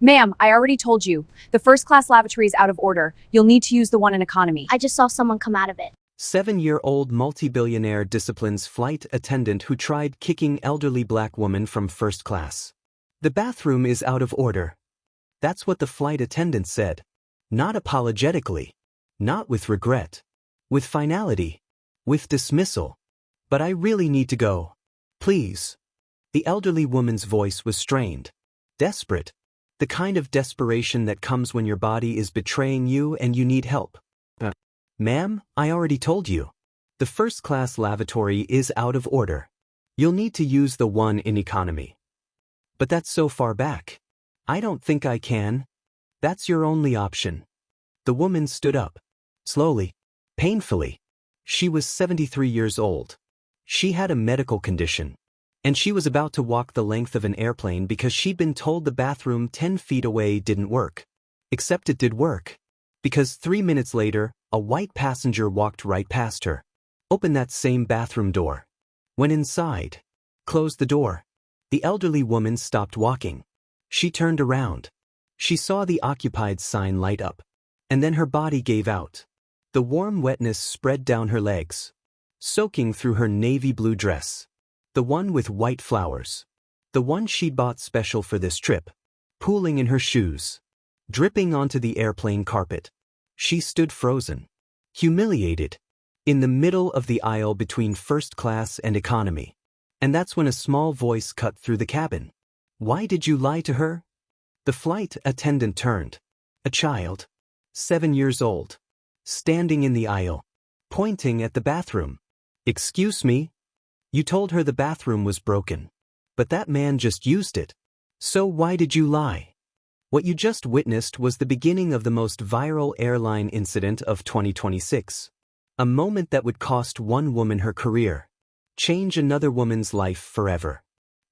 Ma'am, I already told you. The first-class lavatory is out of order. You'll need to use the one in economy. I just saw someone come out of it. 7-year-old multi-billionaire disciplines flight attendant who tried kicking elderly black woman from first class. The bathroom is out of order. That's what the flight attendant said. Not apologetically. Not with regret. With finality. With dismissal. But I really need to go. Please. The elderly woman's voice was strained. Desperate. The kind of desperation that comes when your body is betraying you and you need help. Ma'am, I already told you. The first-class lavatory is out of order. You'll need to use the one in economy. But that's so far back. I don't think I can. That's your only option. The woman stood up. Slowly. Painfully. She was 73 years old. She had a medical condition. And she was about to walk the length of an airplane because she'd been told the bathroom 10 feet away didn't work. Except it did work. Because 3 minutes later, a white passenger walked right past her. Opened that same bathroom door. Went inside. Closed the door. The elderly woman stopped walking. She turned around. She saw the occupied sign light up. And then her body gave out. The warm wetness spread down her legs. Soaking through her navy blue dress. The one with white flowers. The one she'd bought special for this trip. Pooling in her shoes. Dripping onto the airplane carpet. She stood frozen. Humiliated. In the middle of the aisle between first class and economy. And that's when a small voice cut through the cabin. Why did you lie to her? The flight attendant turned. A child. 7 years old. Standing in the aisle. Pointing at the bathroom. Excuse me? You told her the bathroom was broken. But that man just used it. So why did you lie? What you just witnessed was the beginning of the most viral airline incident of 2026. A moment that would cost one woman her career. Change another woman's life forever.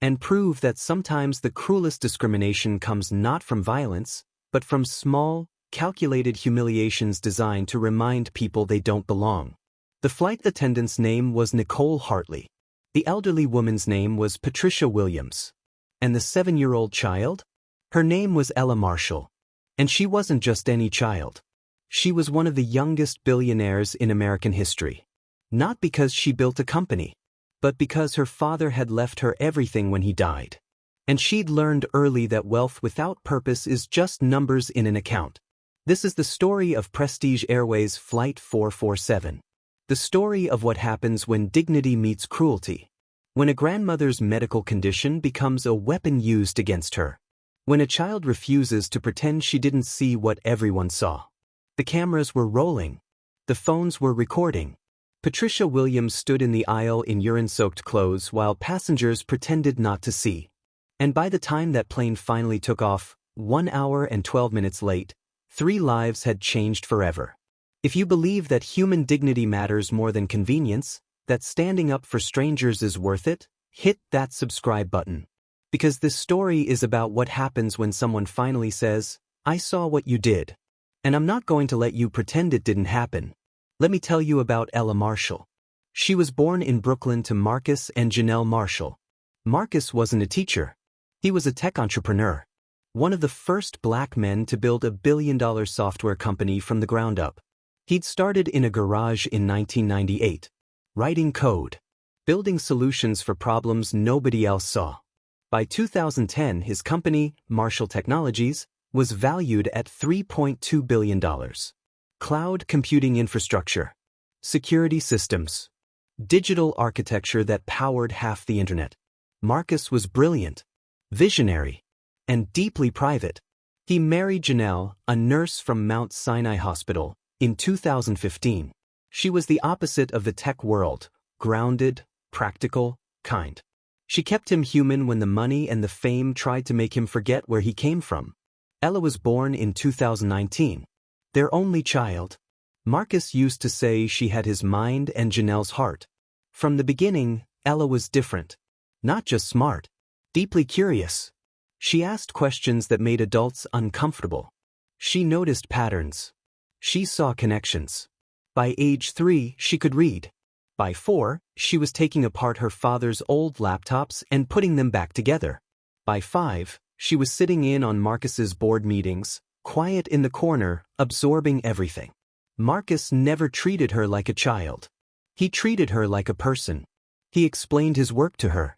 And prove that sometimes the cruelest discrimination comes not from violence, but from small, calculated humiliations designed to remind people they don't belong. The flight attendant's name was Nicole Hartley. The elderly woman's name was Patricia Williams. And the 7-year-old child? Her name was Ella Marshall. And she wasn't just any child. She was one of the youngest billionaires in American history. Not because she built a company, but because her father had left her everything when he died. And she'd learned early that wealth without purpose is just numbers in an account. This is the story of Prestige Airways Flight 447. The story of what happens when dignity meets cruelty. When a grandmother's medical condition becomes a weapon used against her. When a child refuses to pretend she didn't see what everyone saw. The cameras were rolling. The phones were recording. Patricia Williams stood in the aisle in urine-soaked clothes while passengers pretended not to see. And by the time that plane finally took off, 1 hour and 12 minutes late, 3 lives had changed forever. If you believe that human dignity matters more than convenience, that standing up for strangers is worth it, hit that subscribe button. Because this story is about what happens when someone finally says, I saw what you did. And I'm not going to let you pretend it didn't happen. Let me tell you about Ella Marshall. She was born in Brooklyn to Marcus and Janelle Marshall. Marcus wasn't a teacher. He was a tech entrepreneur. One of the first black men to build a billion-dollar software company from the ground up. He'd started in a garage in 1998. Writing code. Building solutions for problems nobody else saw. By 2010, his company, Marshall Technologies, was valued at $3.2 billion. Cloud computing infrastructure. Security systems. Digital architecture that powered half the internet. Marcus was brilliant. Visionary. And deeply private. He married Janelle, a nurse from Mount Sinai Hospital, in 2015. She was the opposite of the tech world, grounded, practical, kind. She kept him human when the money and the fame tried to make him forget where he came from. Ella was born in 2019. Their only child. Marcus used to say she had his mind and Janelle's heart. From the beginning, Ella was different. Not just smart. Deeply curious. She asked questions that made adults uncomfortable. She noticed patterns. She saw connections. By age 3, she could read. By 4, she was taking apart her father's old laptops and putting them back together. By 5, She was sitting in on Marcus's board meetings, quiet in the corner, absorbing everything. Marcus never treated her like a child. He treated her like a person. He explained his work to her.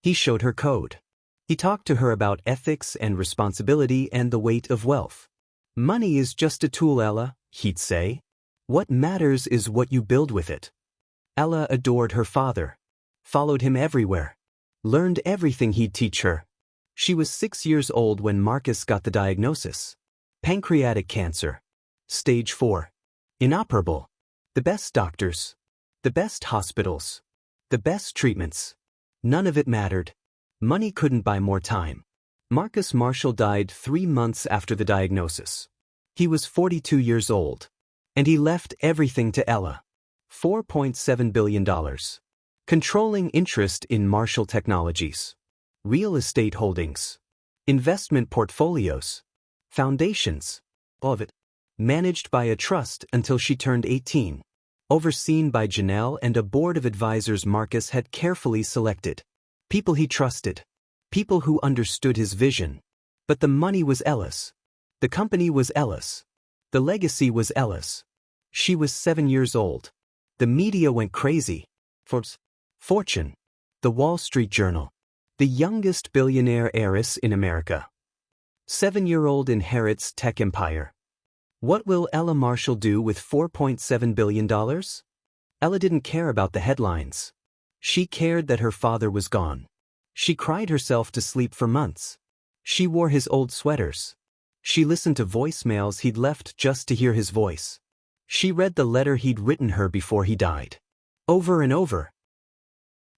He showed her code. He talked to her about ethics and responsibility and the weight of wealth. Money is just a tool, Ella, he'd say. What matters is what you build with it. Ella adored her father, followed him everywhere, learned everything he'd teach her. She was 6 years old when Marcus got the diagnosis. Pancreatic cancer. Stage 4. Inoperable. The best doctors. The best hospitals. The best treatments. None of it mattered. Money couldn't buy more time. Marcus Marshall died 3 months after the diagnosis. He was 42 years old. And he left everything to Ella. $4.7 billion. Controlling interest in Marshall Technologies. Real estate holdings. Investment portfolios. Foundations. All of it. Managed by a trust until she turned 18. Overseen by Janelle and a board of advisors Marcus had carefully selected. People he trusted. People who understood his vision. But the money was Ella's. The company was Ella's. The legacy was Ella's. She was 7 years old. The media went crazy. Forbes, Fortune, The Wall Street Journal. The youngest billionaire heiress in America. 7-year-old inherits tech empire. What will Ella Marshall do with $4.7 billion? Ella didn't care about the headlines. She cared that her father was gone. She cried herself to sleep for months. She wore his old sweaters. She listened to voicemails he'd left just to hear his voice. She read the letter he'd written her before he died. Over and over.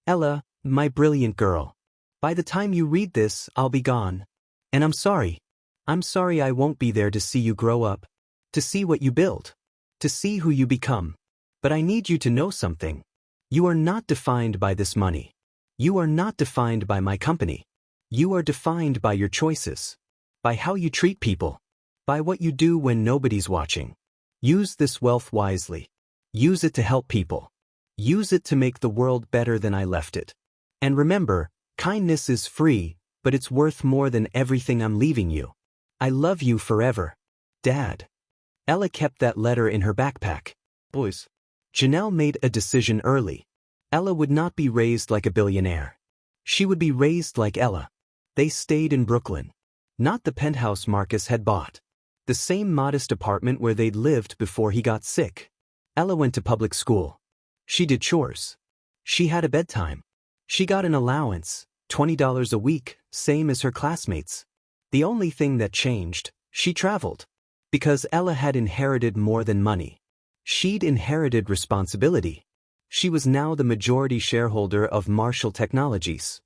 Ella, my brilliant girl. By the time you read this, I'll be gone. And I'm sorry. I'm sorry I won't be there to see you grow up. To see what you build. To see who you become. But I need you to know something. You are not defined by this money. You are not defined by my company. You are defined by your choices. By how you treat people. By what you do when nobody's watching. Use this wealth wisely. Use it to help people. Use it to make the world better than I left it. And remember, kindness is free, but it's worth more than everything I'm leaving you. I love you forever. Dad. Ella kept that letter in her backpack. Boys. Janelle made a decision early. Ella would not be raised like a billionaire. She would be raised like Ella. They stayed in Brooklyn. Not the penthouse Marcus had bought. The same modest apartment where they'd lived before he got sick. Ella went to public school. She did chores. She had a bedtime. She got an allowance, $20 a week, same as her classmates. The only thing that changed, she traveled. Because Ella had inherited more than money. She'd inherited responsibility. She was now the majority shareholder of Marshall Technologies.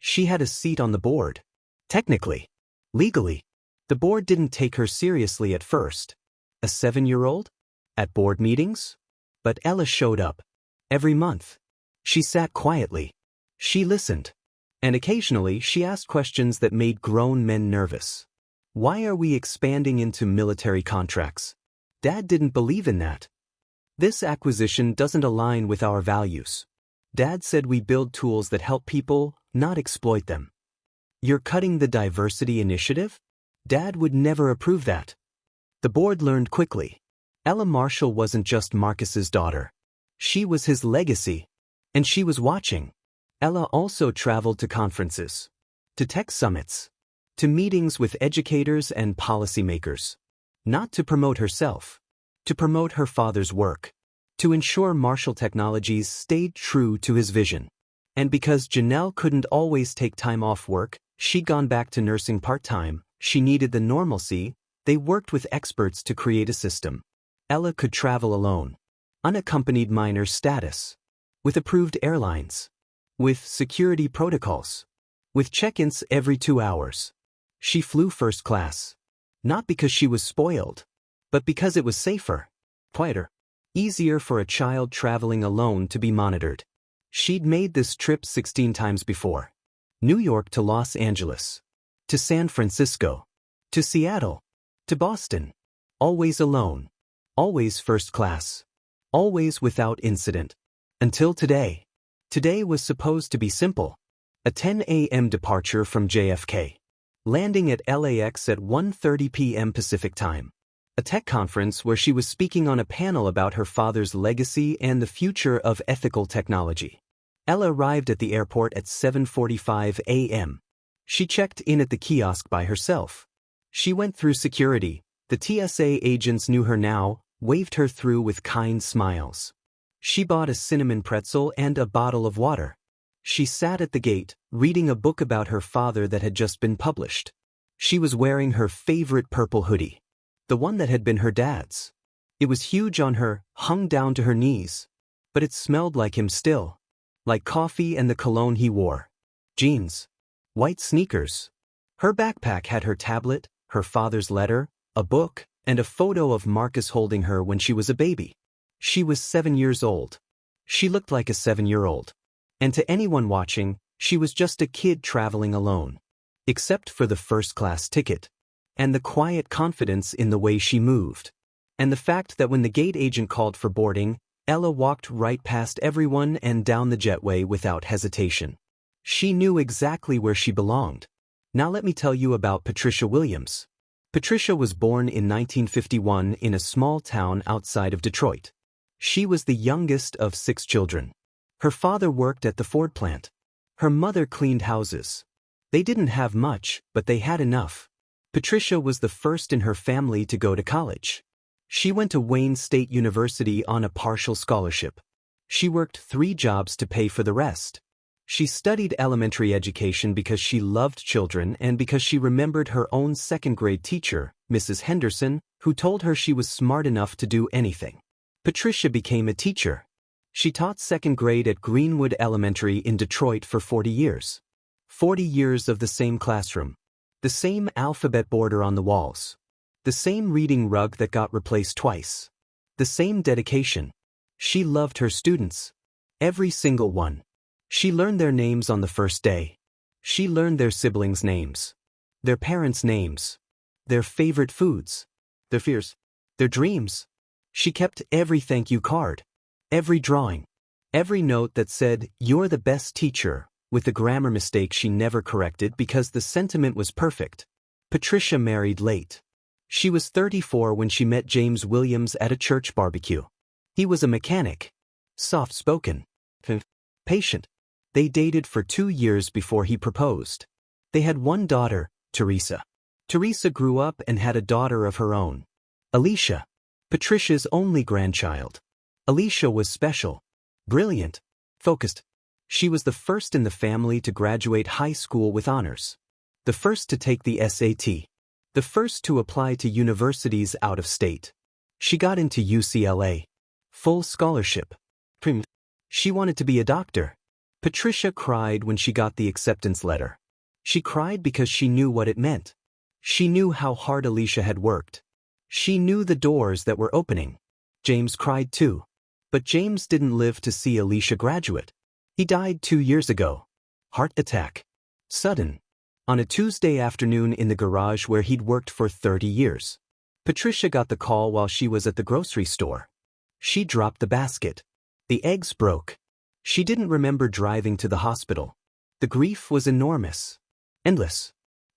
She had a seat on the board. Technically. Legally. The board didn't take her seriously at first. A 7-year-old? At board meetings? But Ella showed up. Every month. She sat quietly. She listened. And occasionally she asked questions that made grown men nervous. Why are we expanding into military contracts? Dad didn't believe in that. This acquisition doesn't align with our values. Dad said we build tools that help people, not exploit them. You're cutting the diversity initiative? Dad would never approve that. The board learned quickly. Ella Marshall wasn't just Marcus's daughter. She was his legacy. And she was watching. Ella also traveled to conferences. To tech summits. To meetings with educators and policymakers. Not to promote herself. To promote her father's work. To ensure Marshall Technologies stayed true to his vision. And because Janelle couldn't always take time off work, she'd gone back to nursing part-time, she needed the normalcy, they worked with experts to create a system. Ella could travel alone. Unaccompanied minor status. With approved airlines. With security protocols. With check-ins every 2 hours. She flew first class. Not because she was spoiled. But because it was safer. Quieter. Easier for a child traveling alone to be monitored. She'd made this trip 16 times before. New York to Los Angeles. To San Francisco. To Seattle. To Boston. Always alone. Always first class. Always without incident. Until today. Today was supposed to be simple. A 10 a.m. departure from JFK. landing at LAX at 1:30 p.m. Pacific Time. A tech conference where she was speaking on a panel about her father's legacy and the future of ethical technology. Ella arrived at the airport at 7:45 a.m. She checked in at the kiosk by herself. She went through security. The TSA agents knew her now, waved her through with kind smiles. She bought a cinnamon pretzel and a bottle of water. She sat at the gate, reading a book about her father that had just been published. She was wearing her favorite purple hoodie. The one that had been her dad's. It was huge on her, hung down to her knees. But it smelled like him still. Like coffee and the cologne he wore. Jeans. White sneakers. Her backpack had her tablet, her father's letter, a book, and a photo of Marcus holding her when she was a baby. She was 7 years old. She looked like a 7-year-old. And to anyone watching, she was just a kid traveling alone. Except for the first-class ticket. And the quiet confidence in the way she moved. And the fact that when the gate agent called for boarding, Ella walked right past everyone and down the jetway without hesitation. She knew exactly where she belonged. Now let me tell you about Patricia Williams. Patricia was born in 1951 in a small town outside of Detroit. She was the youngest of 6 children. Her father worked at the Ford plant. Her mother cleaned houses. They didn't have much, but they had enough. Patricia was the first in her family to go to college. She went to Wayne State University on a partial scholarship. She worked 3 jobs to pay for the rest. She studied elementary education because she loved children and because she remembered her own second-grade teacher, Mrs. Henderson, who told her she was smart enough to do anything. Patricia became a teacher. She taught second grade at Greenwood Elementary in Detroit for 40 years. 40 years of the same classroom. The same alphabet border on the walls. The same reading rug that got replaced twice. The same dedication. She loved her students. Every single one. She learned their names on the first day. She learned their siblings' names. Their parents' names. Their favorite foods. Their fears. Their dreams. She kept every thank you card. Every drawing. Every note that said, "You're the best teacher," with a grammar mistake she never corrected because the sentiment was perfect. Patricia married late. She was 34 when she met James Williams at a church barbecue. He was a mechanic. Soft-spoken. Patient. They dated for 2 years before he proposed. They had one daughter, Teresa. Teresa grew up and had a daughter of her own. Alicia. Patricia's only grandchild. Alicia was special. Brilliant. Focused. She was the first in the family to graduate high school with honors. The first to take the SAT. The first to apply to universities out of state. She got into UCLA. Full scholarship. She wanted to be a doctor. Patricia cried when she got the acceptance letter. She cried because she knew what it meant. She knew how hard Alicia had worked. She knew the doors that were opening. James cried too. But James didn't live to see Alicia graduate. He died 2 years ago. Heart attack. Sudden. On a Tuesday afternoon in the garage where he'd worked for 30 years. Patricia got the call while she was at the grocery store. She dropped the basket. The eggs broke. She didn't remember driving to the hospital. The grief was enormous. Endless.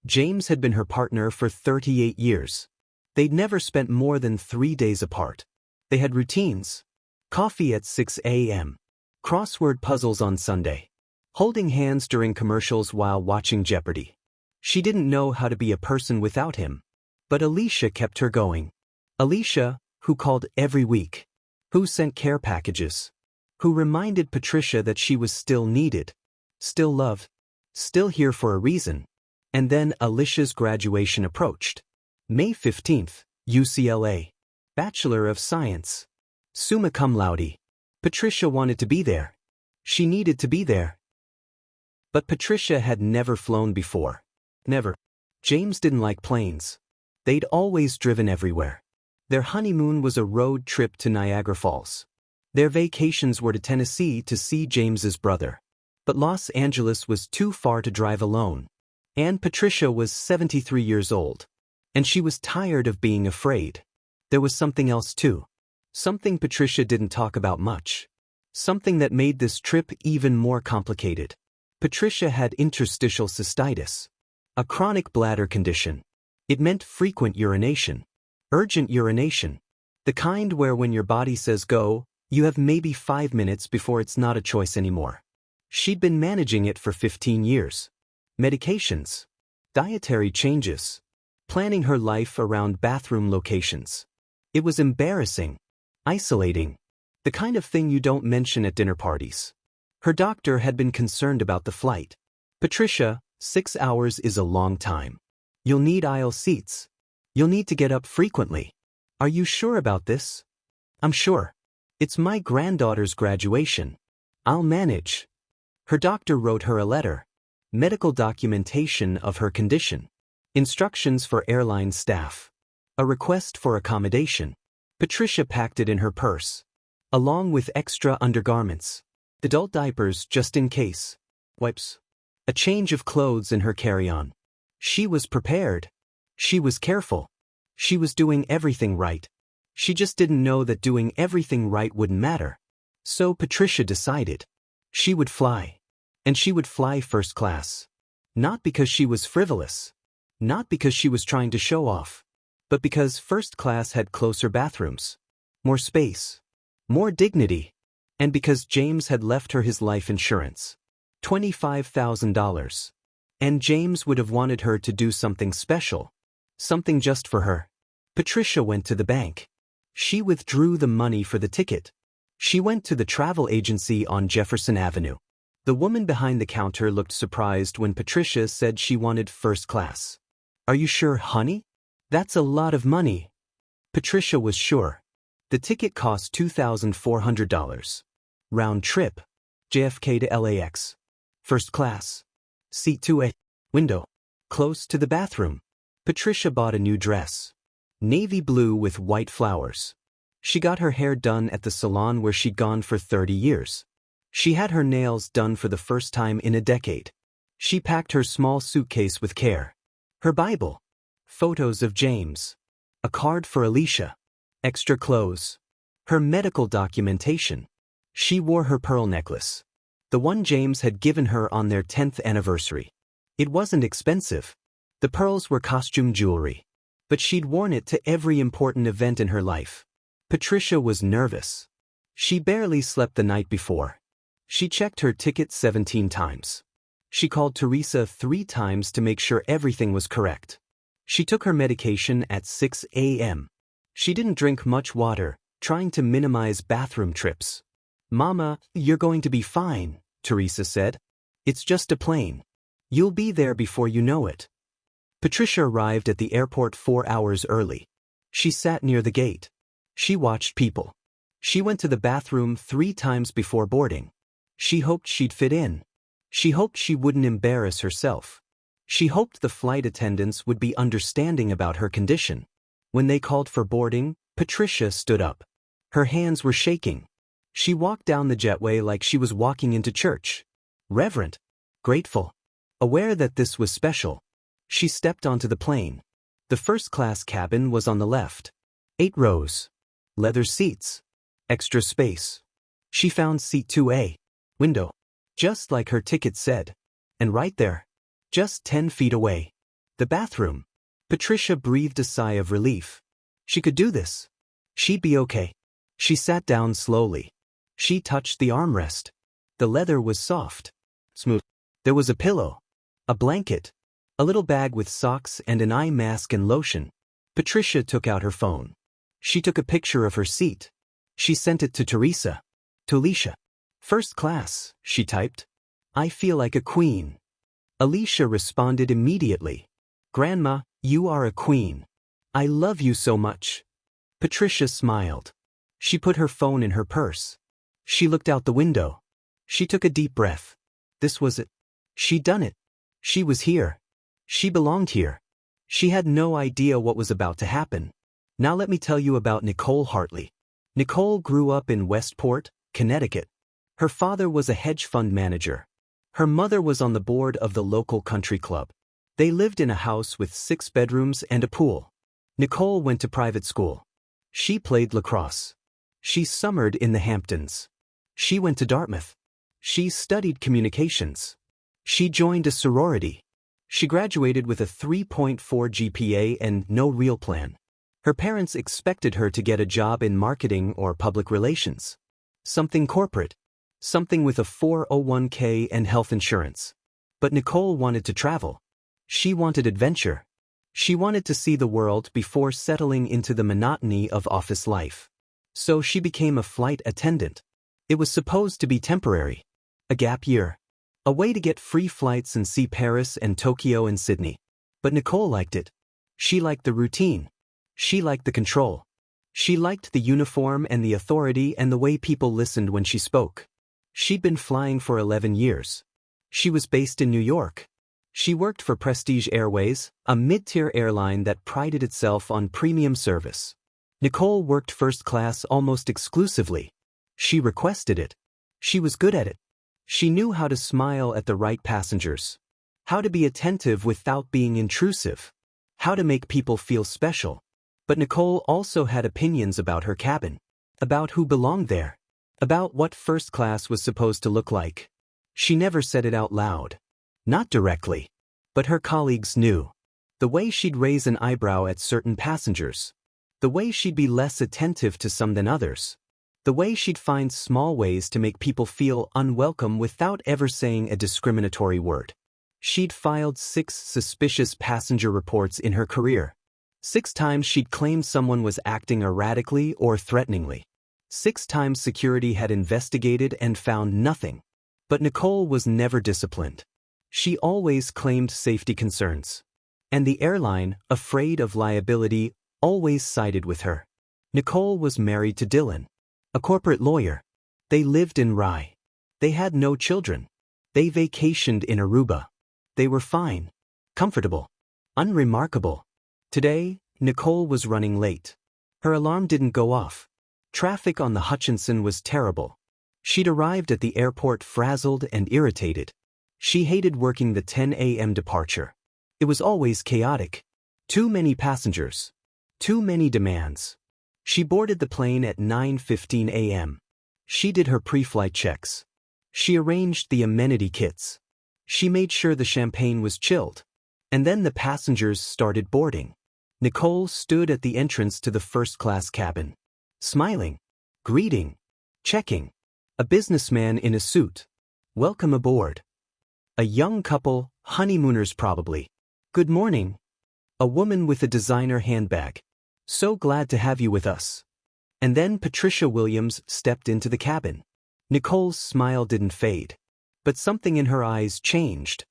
James had been her partner for 38 years. They'd never spent more than 3 days apart. They had routines. Coffee at 6 a.m. Crossword puzzles on Sunday. Holding hands during commercials while watching Jeopardy. She didn't know how to be a person without him. But Alicia kept her going. Alicia, who called every week. Who sent care packages. Who reminded Patricia that she was still needed. Still loved. Still here for a reason. And then Alicia's graduation approached. May 15th, UCLA. Bachelor of Science. Summa cum laude. Patricia wanted to be there. She needed to be there. But Patricia had never flown before. Never. James didn't like planes. They'd always driven everywhere. Their honeymoon was a road trip to Niagara Falls. Their vacations were to Tennessee to see James's brother. But Los Angeles was too far to drive alone. And Patricia was 73 years old. And she was tired of being afraid. There was something else too. Something Patricia didn't talk about much. Something that made this trip even more complicated. Patricia had interstitial cystitis. A chronic bladder condition. It meant frequent urination. Urgent urination. The kind where when your body says go, you have maybe 5 minutes before it's not a choice anymore. She'd been managing it for 15 years. Medications. Dietary changes. Planning her life around bathroom locations. It was embarrassing. Isolating. The kind of thing you don't mention at dinner parties. Her doctor had been concerned about the flight. Patricia, 6 hours is a long time. You'll need aisle seats. You'll need to get up frequently. Are you sure about this? I'm sure. It's my granddaughter's graduation. I'll manage. Her doctor wrote her a letter. Medical documentation of her condition. Instructions for airline staff. A request for accommodation. Patricia packed it in her purse, along with extra undergarments. Adult diapers just in case. Wipes. A change of clothes in her carry-on. She was prepared. She was careful. She was doing everything right. She just didn't know that doing everything right wouldn't matter. So Patricia decided. She would fly. And she would fly first class. Not because she was frivolous. Not because she was trying to show off. But because first class had closer bathrooms. More space. More dignity. And because James had left her his life insurance. $25,000. And James would have wanted her to do something special. Something just for her. Patricia went to the bank. She withdrew the money for the ticket. She went to the travel agency on Jefferson Avenue. The woman behind the counter looked surprised when Patricia said she wanted first class. Are you sure, honey? That's a lot of money. Patricia was sure. The ticket cost $2,400. Round trip. JFK to LAX. First class. Seat 2A. Window. Close to the bathroom. Patricia bought a new dress. Navy blue with white flowers. She got her hair done at the salon where she'd gone for 30 years. She had her nails done for the first time in a decade. She packed her small suitcase with care. Her Bible. Photos of James. A card for Alicia. Extra clothes. Her medical documentation. She wore her pearl necklace. The one James had given her on their 10th anniversary. It wasn't expensive. The pearls were costume jewelry. But she'd worn it to every important event in her life. Patricia was nervous. She barely slept the night before. She checked her ticket 17 times. She called Teresa 3 times to make sure everything was correct. She took her medication at 6 a.m. She didn't drink much water, trying to minimize bathroom trips. Mama, you're going to be fine, Teresa said. It's just a plane. You'll be there before you know it. Patricia arrived at the airport 4 hours early. She sat near the gate. She watched people. She went to the bathroom 3 times before boarding. She hoped she'd fit in. She hoped she wouldn't embarrass herself. She hoped the flight attendants would be understanding about her condition. When they called for boarding, Patricia stood up. Her hands were shaking. She walked down the jetway like she was walking into church. Reverent. Grateful. Aware that this was special. She stepped onto the plane. The first-class cabin was on the left. 8 rows. Leather seats. Extra space. She found seat 2A. Window. Just like her ticket said. And right there. Just 10 feet away. The bathroom. Patricia breathed a sigh of relief. She could do this. She'd be okay. She sat down slowly. She touched the armrest. The leather was soft. Smooth. There was a pillow. A blanket. A little bag with socks and an eye mask and lotion. Patricia took out her phone. She took a picture of her seat. She sent it to Teresa. To Alicia. First class, she typed. I feel like a queen. Alicia responded immediately. Grandma, you are a queen. I love you so much. Patricia smiled. She put her phone in her purse. She looked out the window. She took a deep breath. This was it. She'd done it. She was here. She belonged here. She had no idea what was about to happen. Now let me tell you about Nicole Hartley. Nicole grew up in Westport, Connecticut. Her father was a hedge fund manager. Her mother was on the board of the local country club. They lived in a house with 6 bedrooms and a pool. Nicole went to private school. She played lacrosse. She summered in the Hamptons. She went to Dartmouth. She studied communications. She joined a sorority. She graduated with a 3.4 GPA and no real plan. Her parents expected her to get a job in marketing or public relations. Something corporate. Something with a 401k and health insurance. But Nicole wanted to travel. She wanted adventure. She wanted to see the world before settling into the monotony of office life. So she became a flight attendant. It was supposed to be temporary. A gap year. A way to get free flights and see Paris and Tokyo and Sydney. But Nicole liked it. She liked the routine. She liked the control. She liked the uniform and the authority and the way people listened when she spoke. She'd been flying for 11 years. She was based in New York. She worked for Prestige Airways, a mid-tier airline that prided itself on premium service. Nicole worked first class almost exclusively. She requested it. She was good at it. She knew how to smile at the right passengers. How to be attentive without being intrusive. How to make people feel special. But Nicole also had opinions about her cabin. About who belonged there. About what first class was supposed to look like. She never said it out loud. Not directly. But her colleagues knew. The way she'd raise an eyebrow at certain passengers. The way she'd be less attentive to some than others. The way she'd find small ways to make people feel unwelcome without ever saying a discriminatory word. She'd filed 6 suspicious passenger reports in her career. 6 times she'd claimed someone was acting erratically or threateningly. 6 times security had investigated and found nothing. But Nicole was never disciplined. She always claimed safety concerns. And the airline, afraid of liability, always sided with her. Nicole was married to Dylan, a corporate lawyer. They lived in Rye. They had no children. They vacationed in Aruba. They were fine, comfortable, unremarkable. Today, Nicole was running late. Her alarm didn't go off. Traffic on the Hutchinson was terrible. She'd arrived at the airport frazzled and irritated. She hated working the 10 a.m. departure. It was always chaotic. Too many passengers. Too many demands. She boarded the plane at 9:15 a.m. She did her pre-flight checks. She arranged the amenity kits. She made sure the champagne was chilled. And then the passengers started boarding. Nicole stood at the entrance to the first-class cabin. Smiling. Greeting. Checking. A businessman in a suit. Welcome aboard. A young couple, honeymooners probably. Good morning. A woman with a designer handbag. So glad to have you with us. And then Patricia Williams stepped into the cabin. Nicole's smile didn't fade. But something in her eyes changed.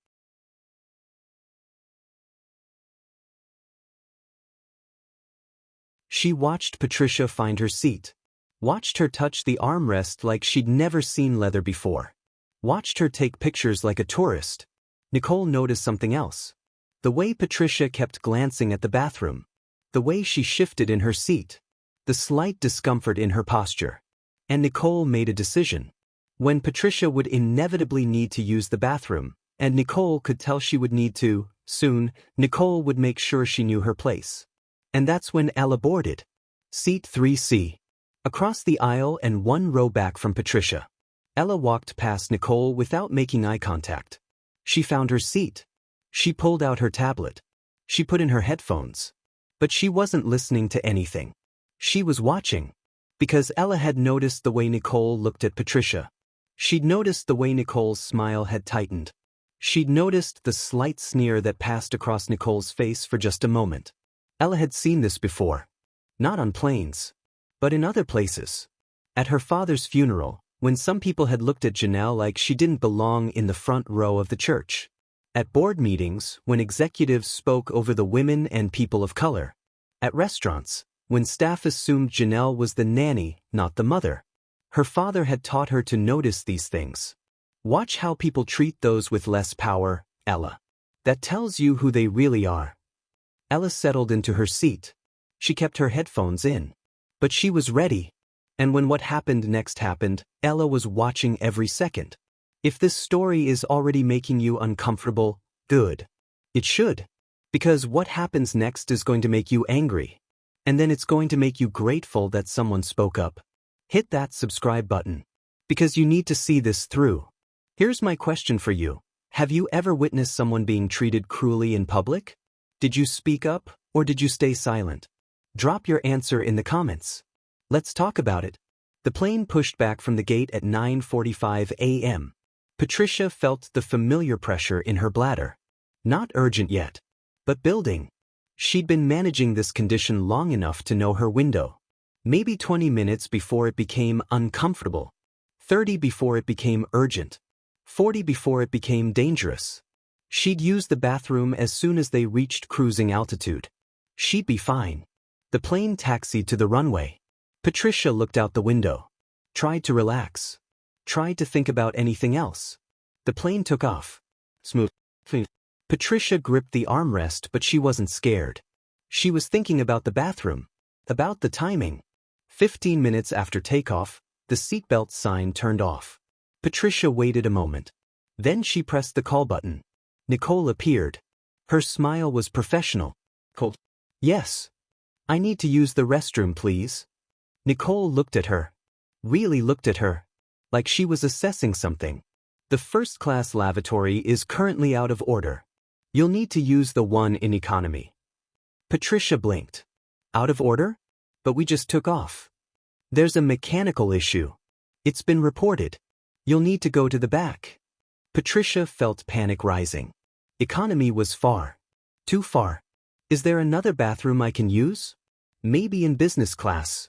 She watched Patricia find her seat. Watched her touch the armrest like she'd never seen leather before. Watched her take pictures like a tourist. Nicole noticed something else. The way Patricia kept glancing at the bathroom. The way she shifted in her seat. The slight discomfort in her posture. And Nicole made a decision. When Patricia would inevitably need to use the bathroom, and Nicole could tell she would need to, soon, Nicole would make sure she knew her place. And that's when Ella boarded. Seat 3C. Across the aisle and 1 row back from Patricia. Ella walked past Nicole without making eye contact. She found her seat. She pulled out her tablet. She put in her headphones. But she wasn't listening to anything. She was watching. Because Ella had noticed the way Nicole looked at Patricia. She'd noticed the way Nicole's smile had tightened. She'd noticed the slight sneer that passed across Nicole's face for just a moment. Ella had seen this before. Not on planes. But in other places. At her father's funeral, when some people had looked at Janelle like she didn't belong in the front row of the church. At board meetings, when executives spoke over the women and people of color. At restaurants, when staff assumed Janelle was the nanny, not the mother. Her father had taught her to notice these things. Watch how people treat those with less power, Ella. That tells you who they really are. Ella settled into her seat. She kept her headphones in. But she was ready. And when what happened next happened, Ella was watching every second. If this story is already making you uncomfortable, good. It should. Because what happens next is going to make you angry. And then it's going to make you grateful that someone spoke up. Hit that subscribe button. Because you need to see this through. Here's my question for you. Have you ever witnessed someone being treated cruelly in public? Did you speak up, or did you stay silent? Drop your answer in the comments. Let's talk about it. The plane pushed back from the gate at 9:45 a.m. Patricia felt the familiar pressure in her bladder. Not urgent yet, but building. She'd been managing this condition long enough to know her window. Maybe 20 minutes before it became uncomfortable. 30 before it became urgent. 40 before it became dangerous. She'd use the bathroom as soon as they reached cruising altitude. She'd be fine. The plane taxied to the runway. Patricia looked out the window. Tried to relax. Tried to think about anything else. The plane took off. Smooth. Patricia gripped the armrest, but she wasn't scared. She was thinking about the bathroom. About the timing. 15 minutes after takeoff, the seatbelt sign turned off. Patricia waited a moment. Then she pressed the call button. Nicole appeared. Her smile was professional. Cold. Yes. I need to use the restroom, please. Nicole looked at her. Really looked at her. Like she was assessing something. The first-class lavatory is currently out of order. You'll need to use the one in economy. Patricia blinked. Out of order? But we just took off. There's a mechanical issue. It's been reported. You'll need to go to the back. Patricia felt panic rising. Economy was far. Too far. Is there another bathroom I can use? Maybe in business class.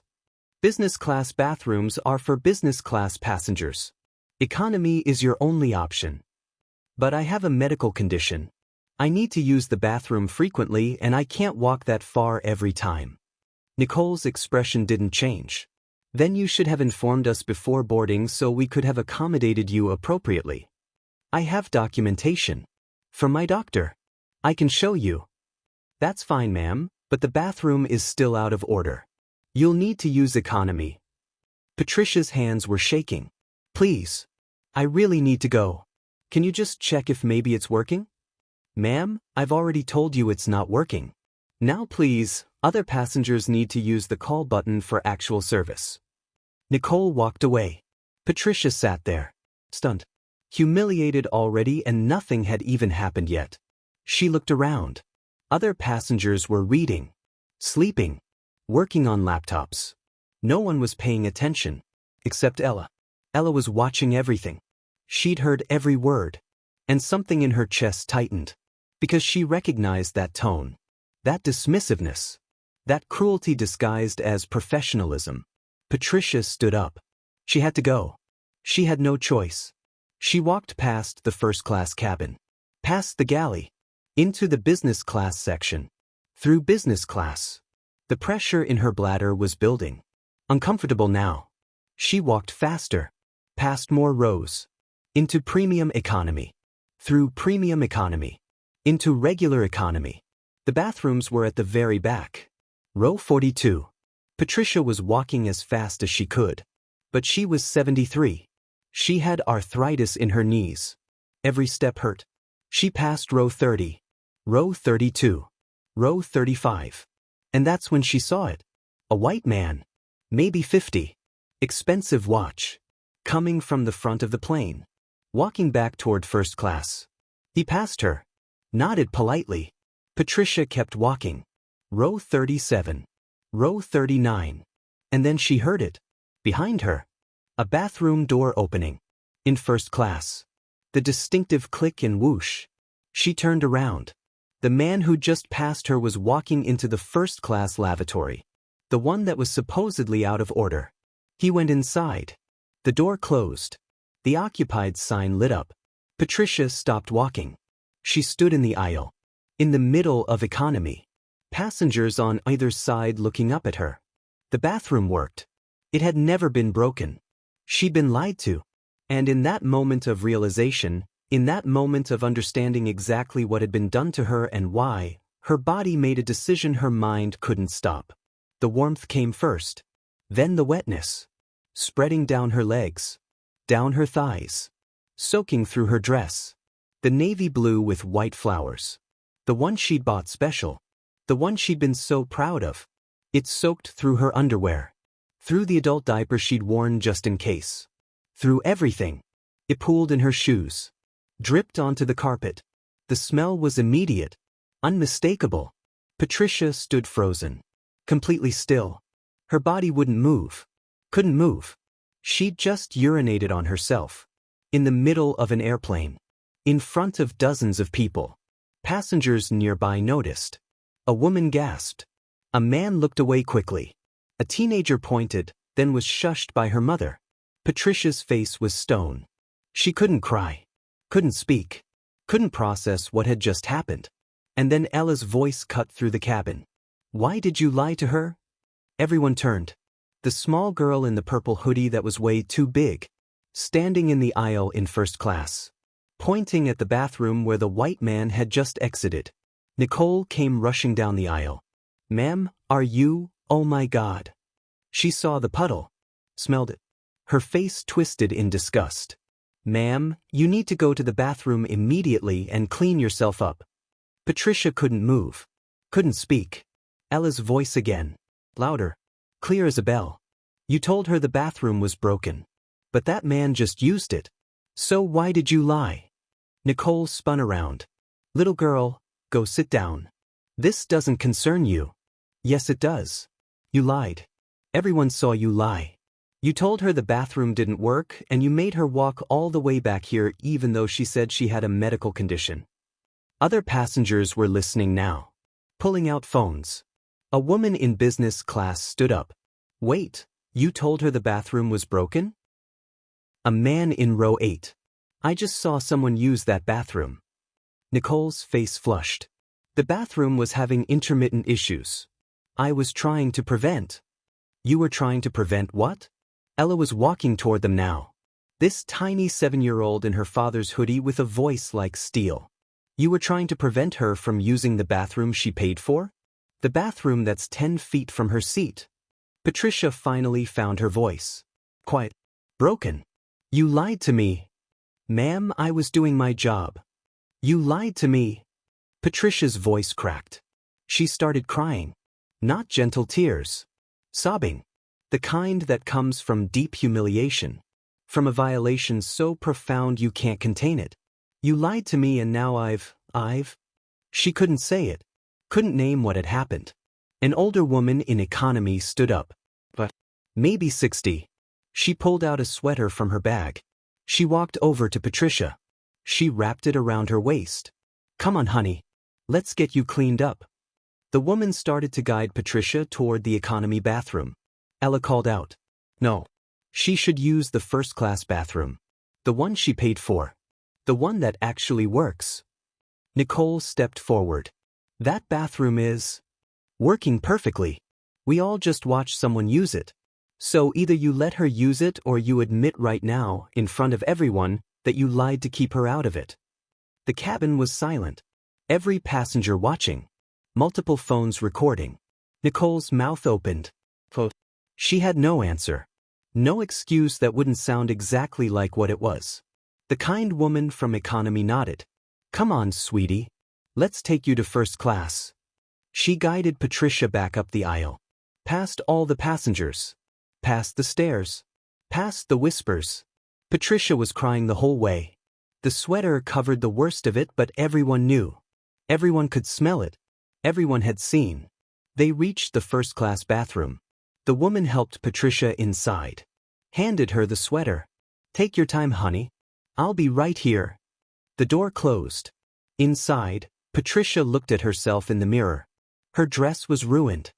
Business class bathrooms are for business class passengers. Economy is your only option. But I have a medical condition. I need to use the bathroom frequently and I can't walk that far every time. Nicole's expression didn't change. Then you should have informed us before boarding so we could have accommodated you appropriately. I have documentation. From my doctor. I can show you. That's fine, ma'am, but the bathroom is still out of order. You'll need to use economy. Patricia's hands were shaking. Please. I really need to go. Can you just check if maybe it's working? Ma'am, I've already told you it's not working. Now please, other passengers need to use the call button for actual service. Nicole walked away. Patricia sat there, stunned, humiliated already, and nothing had even happened yet. She looked around. Other passengers were reading, sleeping, working on laptops. No one was paying attention, except Ella. Ella was watching everything. She'd heard every word, and something in her chest tightened, because she recognized that tone, that dismissiveness, that cruelty disguised as professionalism. Patricia stood up. She had to go. She had no choice. She walked past the first-class cabin, past the galley, into the business class section, through business class. The pressure in her bladder was building. Uncomfortable now. She walked faster, past more rows, into premium economy, through premium economy, into regular economy. The bathrooms were at the very back. Row 42. Patricia was walking as fast as she could. But she was 73. She had arthritis in her knees. Every step hurt. She passed row 30. Row 32. Row 35. And that's when she saw it. A white man. Maybe 50. Expensive watch. Coming from the front of the plane. Walking back toward first class. He passed her. Nodded politely. Patricia kept walking. Row 37. Row 39. And then she heard it. Behind her. A bathroom door opening. In first class. The distinctive click and whoosh. She turned around. The man who just passed her was walking into the first-class lavatory. The one that was supposedly out of order. He went inside. The door closed. The occupied sign lit up. Patricia stopped walking. She stood in the aisle. In the middle of economy. Passengers on either side looking up at her. The bathroom worked. It had never been broken. She'd been lied to. And in that moment of realization, in that moment of understanding exactly what had been done to her and why, her body made a decision her mind couldn't stop. The warmth came first. Then the wetness. Spreading down her legs. Down her thighs. Soaking through her dress. The navy blue with white flowers. The one she'd bought special. The one she'd been so proud of. It soaked through her underwear. Through the adult diaper she'd worn just in case. Through everything. It pooled in her shoes. dripped onto the carpet. The smell was immediate, unmistakable. Patricia stood frozen, completely still. Her body wouldn't move. Couldn't move. She'd just urinated on herself. In the middle of an airplane. In front of dozens of people. Passengers nearby noticed. A woman gasped. A man looked away quickly. A teenager pointed, then was shushed by her mother. Patricia's face was stone. She couldn't cry. Couldn't speak. Couldn't process what had just happened. And then Ella's voice cut through the cabin. Why did you lie to her? Everyone turned. The small girl in the purple hoodie that was way too big. Standing in the aisle in first class. Pointing at the bathroom where the white man had just exited. Nicole came rushing down the aisle. Ma'am, are you, oh my God. She saw the puddle. Smelled it. Her face twisted in disgust. Ma'am, you need to go to the bathroom immediately and clean yourself up. Patricia couldn't move. Couldn't speak. Ella's voice again. Louder. Clear as a bell. You told her the bathroom was broken. But that man just used it. So why did you lie? Nicole spun around. Little girl, go sit down. This doesn't concern you. Yes, it does. You lied. Everyone saw you lie. You told her the bathroom didn't work and you made her walk all the way back here even though she said she had a medical condition. Other passengers were listening now. Pulling out phones. A woman in business class stood up. Wait, you told her the bathroom was broken? A man in row 8. I just saw someone use that bathroom. Nicole's face flushed. The bathroom was having intermittent issues. I was trying to prevent. You were trying to prevent what? Ella was walking toward them now. This tiny 7-year-old in her father's hoodie with a voice like steel. You were trying to prevent her from using the bathroom she paid for? The bathroom that's 10 feet from her seat. Patricia finally found her voice. Quiet. Broken. You lied to me. Ma'am, I was doing my job. You lied to me. Patricia's voice cracked. She started crying. Not gentle tears. Sobbing. The kind that comes from deep humiliation. From a violation so profound you can't contain it. You lied to me and now I've... She couldn't say it. Couldn't name what had happened. An older woman in economy stood up. But maybe 60. She pulled out a sweater from her bag. She walked over to Patricia. She wrapped it around her waist. Come on, honey. Let's get you cleaned up. The woman started to guide Patricia toward the economy bathroom. Ella called out. No. She should use the first-class bathroom. The one she paid for. The one that actually works. Nicole stepped forward. That bathroom is working perfectly. We all just watched someone use it. So either you let her use it or you admit right now, in front of everyone, that you lied to keep her out of it. The cabin was silent. Every passenger watching. Multiple phones recording. Nicole's mouth opened. She had no answer. No excuse that wouldn't sound exactly like what it was. The kind woman from economy nodded. Come on, sweetie. Let's take you to first class. She guided Patricia back up the aisle. Past all the passengers. Past the stares. Past the whispers. Patricia was crying the whole way. The sweater covered the worst of it, but everyone knew. Everyone could smell it. Everyone had seen. They reached the first-class bathroom. The woman helped Patricia inside. Handed her the sweater. Take your time, honey. I'll be right here. The door closed. Inside, Patricia looked at herself in the mirror. Her dress was ruined.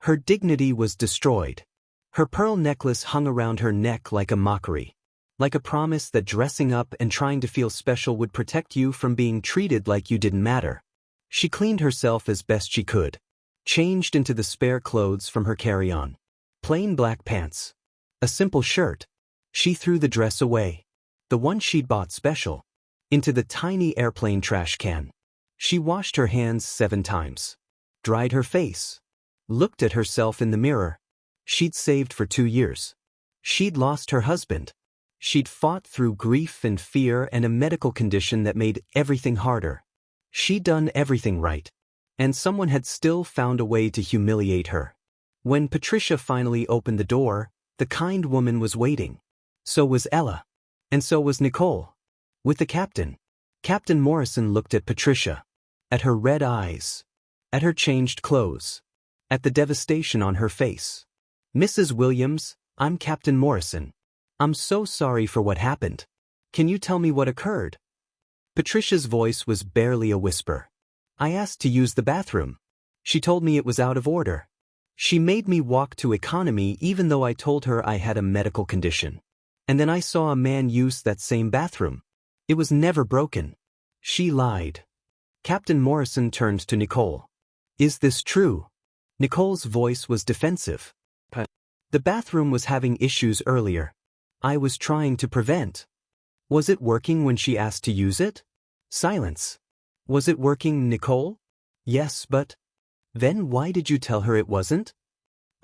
Her dignity was destroyed. Her pearl necklace hung around her neck like a mockery. Like a promise that dressing up and trying to feel special would protect you from being treated like you didn't matter. She cleaned herself as best she could. Changed into the spare clothes from her carry-on. Plain black pants. A simple shirt. She threw the dress away. The one she'd bought special. Into the tiny airplane trash can. She washed her hands 7 times. Dried her face. Looked at herself in the mirror. She'd saved for 2 years. She'd lost her husband. She'd fought through grief and fear and a medical condition that made everything harder. She'd done everything right. And someone had still found a way to humiliate her. When Patricia finally opened the door, the kind woman was waiting. So was Ella. And so was Nicole. With the captain. Captain Morrison looked at Patricia. At her red eyes. At her changed clothes. At the devastation on her face. Mrs. Williams, I'm Captain Morrison. I'm so sorry for what happened. Can you tell me what occurred? Patricia's voice was barely a whisper. I asked to use the bathroom. She told me it was out of order. She made me walk to economy even though I told her I had a medical condition. And then I saw a man use that same bathroom. It was never broken. She lied. Captain Morrison turned to Nicole. Is this true? Nicole's voice was defensive. The bathroom was having issues earlier. I was trying to prevent. Was it working when she asked to use it? Silence. Was it working, Nicole? Yes, but... Then why did you tell her it wasn't?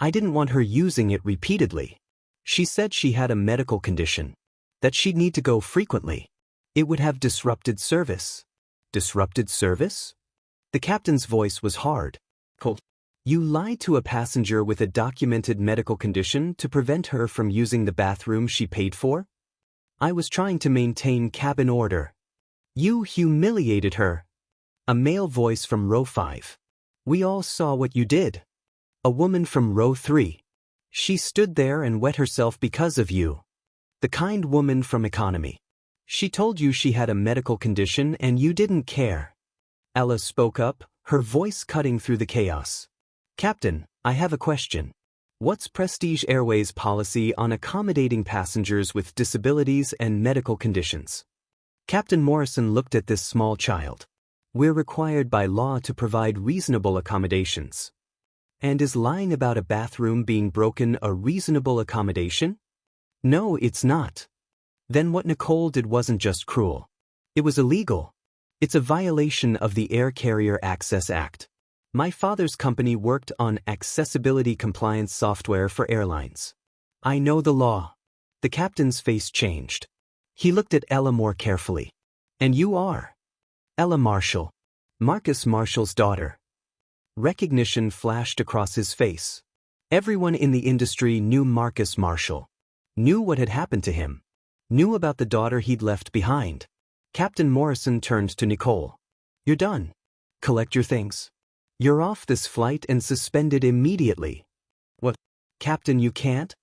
I didn't want her using it repeatedly. She said she had a medical condition. That she'd need to go frequently. It would have disrupted service. Disrupted service? The captain's voice was hard. Cold. You lied to a passenger with a documented medical condition to prevent her from using the bathroom she paid for? I was trying to maintain cabin order. You humiliated her. A male voice from row 5. We all saw what you did. A woman from row 3. She stood there and wet herself because of you. The kind woman from economy. She told you she had a medical condition and you didn't care. Ella spoke up, her voice cutting through the chaos. Captain, I have a question. What's Prestige Airways' policy on accommodating passengers with disabilities and medical conditions? Captain Morrison looked at this small child. We're required by law to provide reasonable accommodations. And is lying about a bathroom being broken a reasonable accommodation? No, it's not. Then what Nicole did wasn't just cruel. It was illegal. It's a violation of the Air Carrier Access Act. My father's company worked on accessibility compliance software for airlines. I know the law. The captain's face changed. He looked at Ella more carefully. And you are? Ella Marshall. Marcus Marshall's daughter. Recognition flashed across his face. Everyone in the industry knew Marcus Marshall. Knew what had happened to him. Knew about the daughter he'd left behind. Captain Morrison turned to Nicole. You're done. Collect your things. You're off this flight and suspended immediately. What? Captain, you can't?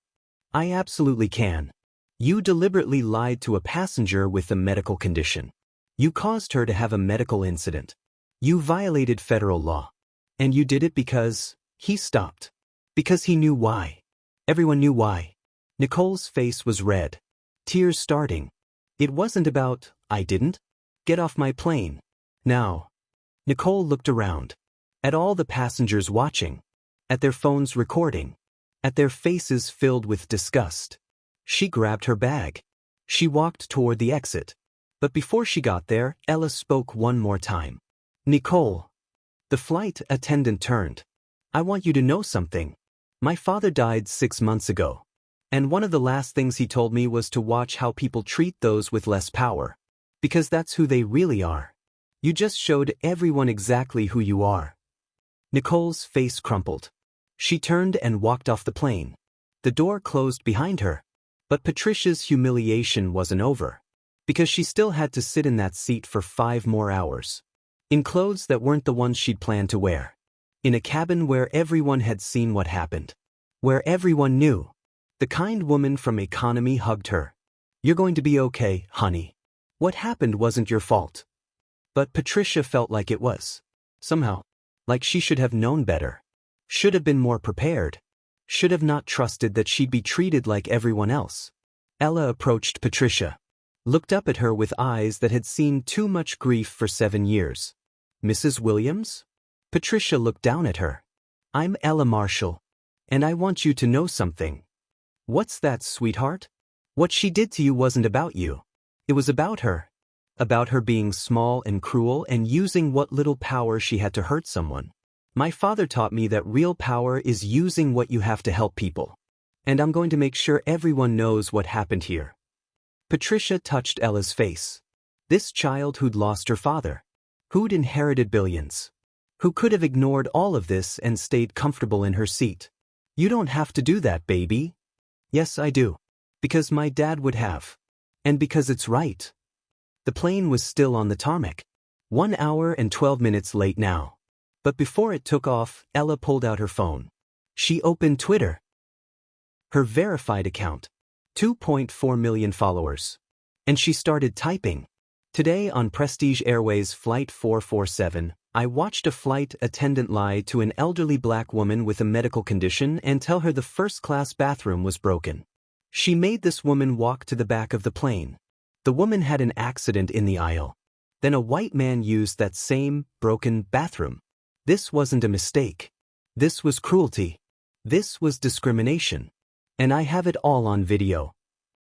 I absolutely can. You deliberately lied to a passenger with a medical condition. You caused her to have a medical incident. You violated federal law. And you did it because he stopped. Because he knew why. Everyone knew why. Nicole's face was red. Tears starting. It wasn't about, I didn't. Get off my plane. Now. Nicole looked around. At all the passengers watching. At their phones recording. At their faces filled with disgust. She grabbed her bag. She walked toward the exit. But before she got there, Ella spoke one more time. Nicole. The flight attendant turned. I want you to know something. My father died 6 months ago. And one of the last things he told me was to watch how people treat those with less power. Because that's who they really are. You just showed everyone exactly who you are. Nicole's face crumpled. She turned and walked off the plane. The door closed behind her. But Patricia's humiliation wasn't over. Because she still had to sit in that seat for 5 more hours. In clothes that weren't the ones she'd planned to wear. In a cabin where everyone had seen what happened. Where everyone knew. The kind woman from economy hugged her. You're going to be okay, honey. What happened wasn't your fault. But Patricia felt like it was. Somehow. Like she should have known better. Should have been more prepared. Should have not trusted that she'd be treated like everyone else. Ella approached Patricia. Looked up at her with eyes that had seen too much grief for 7 years. Mrs. Williams? Patricia looked down at her. I'm Ella Marshall. And I want you to know something. What's that, sweetheart? What she did to you wasn't about you. It was about her. About her being small and cruel and using what little power she had to hurt someone. My father taught me that real power is using what you have to help people. And I'm going to make sure everyone knows what happened here. Patricia touched Ella's face. This child who'd lost her father. Who'd inherited billions. Who could have ignored all of this and stayed comfortable in her seat. You don't have to do that, baby. Yes, I do. Because my dad would have. And because it's right. The plane was still on the tarmac. 1 hour and 12 minutes late now. But before it took off, Ella pulled out her phone. She opened Twitter. Her verified account. 2.4 million followers. And she started typing. Today on Prestige Airways Flight 447, I watched a flight attendant lie to an elderly black woman with a medical condition and tell her the first-class bathroom was broken. She made this woman walk to the back of the plane. The woman had an accident in the aisle. Then a white man used that same broken bathroom. This wasn't a mistake. This was cruelty. This was discrimination. And I have it all on video.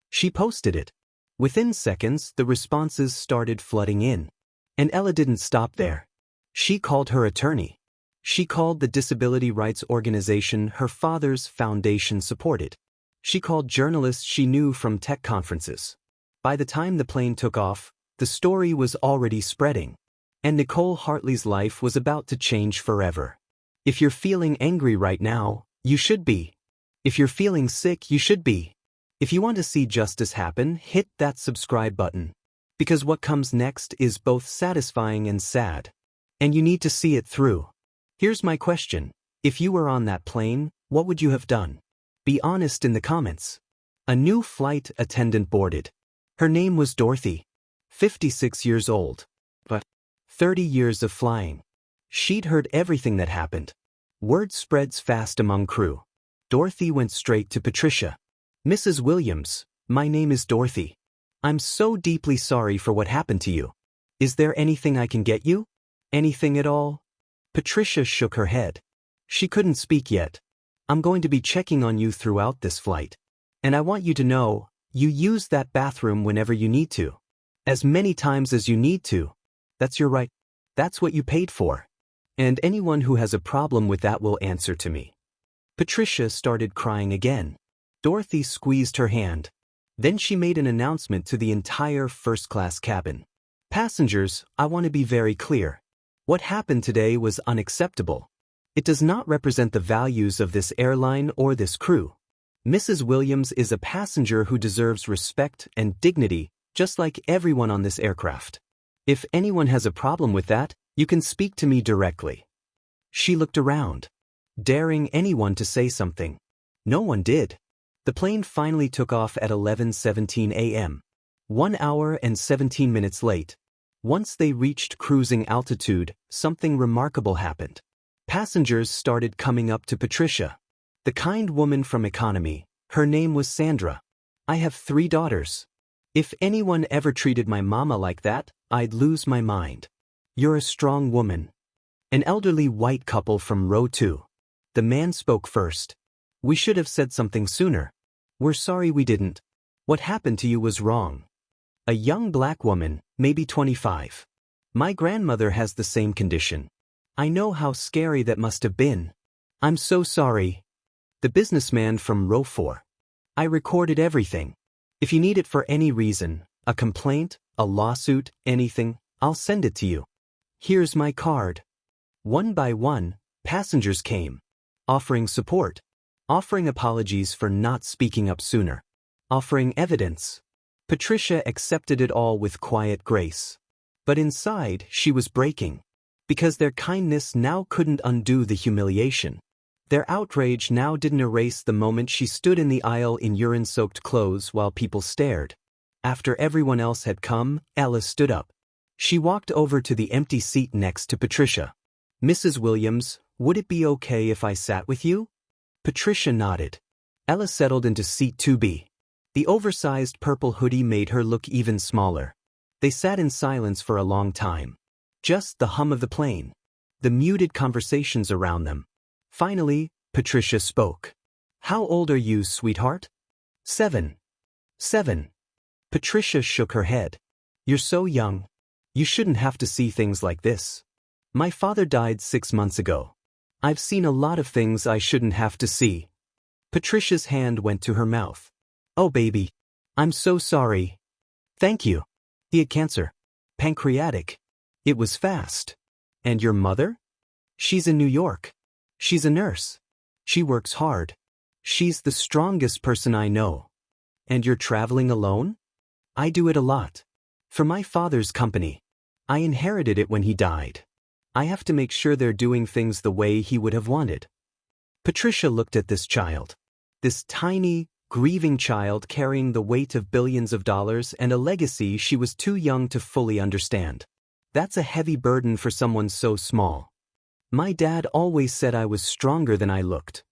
She posted it. Within seconds, the responses started flooding in. And Ella didn't stop there. She called her attorney. She called the disability rights organization her father's foundation supported. She called journalists she knew from tech conferences. By the time the plane took off, the story was already spreading. And Nicole Hartley's life was about to change forever. If you're feeling angry right now, you should be. If you're feeling sick, you should be. If you want to see justice happen, hit that subscribe button. Because what comes next is both satisfying and sad. And you need to see it through. Here's my question. If you were on that plane, what would you have done? Be honest in the comments. A new flight attendant boarded. Her name was Dorothy. 56 years old. But 30 years of flying. She'd heard everything that happened. Word spreads fast among crew. Dorothy went straight to Patricia. Mrs. Williams, my name is Dorothy. I'm so deeply sorry for what happened to you. Is there anything I can get you? Anything at all? Patricia shook her head. She couldn't speak yet. I'm going to be checking on you throughout this flight. And I want you to know, you use that bathroom whenever you need to. As many times as you need to. That's your right. That's what you paid for. And anyone who has a problem with that will answer to me. Patricia started crying again. Dorothy squeezed her hand. Then she made an announcement to the entire first-class cabin. Passengers, I want to be very clear. What happened today was unacceptable. It does not represent the values of this airline or this crew. Mrs. Williams is a passenger who deserves respect and dignity, just like everyone on this aircraft. If anyone has a problem with that, you can speak to me directly. She looked around, daring anyone to say something. No one did. The plane finally took off at 11:17 a.m. 1 hour and 17 minutes late. Once they reached cruising altitude, something remarkable happened. Passengers started coming up to Patricia. The kind woman from economy. Her name was Sandra. I have 3 daughters. If anyone ever treated my mama like that, I'd lose my mind. You're a strong woman. An elderly white couple from row 2. The man spoke first. We should have said something sooner. We're sorry we didn't. What happened to you was wrong. A young black woman, maybe 25. My grandmother has the same condition. I know how scary that must have been. I'm so sorry. The businessman from row 4. I recorded everything. If you need it for any reason, a complaint, a lawsuit, anything, I'll send it to you. Here's my card. One by one, passengers came, offering support, offering apologies for not speaking up sooner, offering evidence. Patricia accepted it all with quiet grace. But inside, she was breaking. Because their kindness now couldn't undo the humiliation. Their outrage now didn't erase the moment she stood in the aisle in urine-soaked clothes while people stared. After everyone else had come, Ella stood up. She walked over to the empty seat next to Patricia. Mrs. Williams, would it be okay if I sat with you? Patricia nodded. Ella settled into seat 2B. The oversized purple hoodie made her look even smaller. They sat in silence for a long time. Just the hum of the plane. The muted conversations around them. Finally, Patricia spoke. How old are you, sweetheart? 7. 7. Patricia shook her head. You're so young. You shouldn't have to see things like this. My father died 6 months ago. I've seen a lot of things I shouldn't have to see. Patricia's hand went to her mouth. Oh baby. I'm so sorry. Thank you. He had cancer. Pancreatic. It was fast. And your mother? She's in New York. She's a nurse. She works hard. She's the strongest person I know. And you're traveling alone? I do it a lot. For my father's company. I inherited it when he died. I have to make sure they're doing things the way he would have wanted. Patricia looked at this child. This tiny, grieving child carrying the weight of billions of dollars and a legacy she was too young to fully understand. That's a heavy burden for someone so small. My dad always said I was stronger than I looked.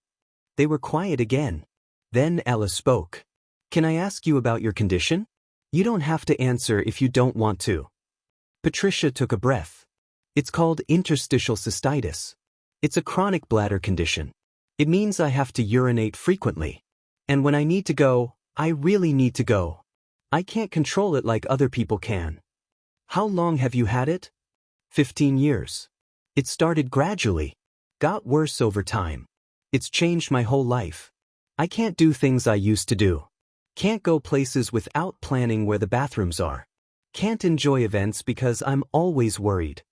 They were quiet again. Then Ella spoke. Can I ask you about your condition? You don't have to answer if you don't want to. Patricia took a breath. It's called interstitial cystitis. It's a chronic bladder condition. It means I have to urinate frequently. And when I need to go, I really need to go. I can't control it like other people can. How long have you had it? 15 years. It started gradually. Got worse over time. It's changed my whole life. I can't do things I used to do. Can't go places without planning where the bathrooms are. Can't enjoy events because I'm always worried.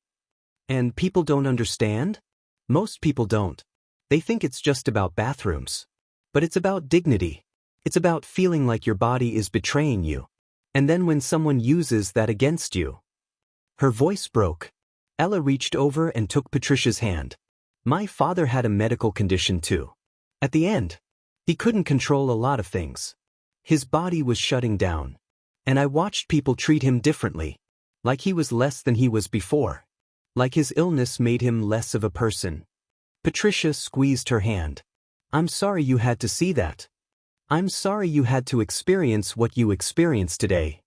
And people don't understand? Most people don't. They think it's just about bathrooms. But it's about dignity. It's about feeling like your body is betraying you. And then when someone uses that against you. Her voice broke. Ella reached over and took Patricia's hand. My father had a medical condition too. At the end, he couldn't control a lot of things. His body was shutting down. And I watched people treat him differently. Like he was less than he was before. Like his illness made him less of a person. Patricia squeezed her hand. I'm sorry you had to see that. I'm sorry you had to experience what you experienced today.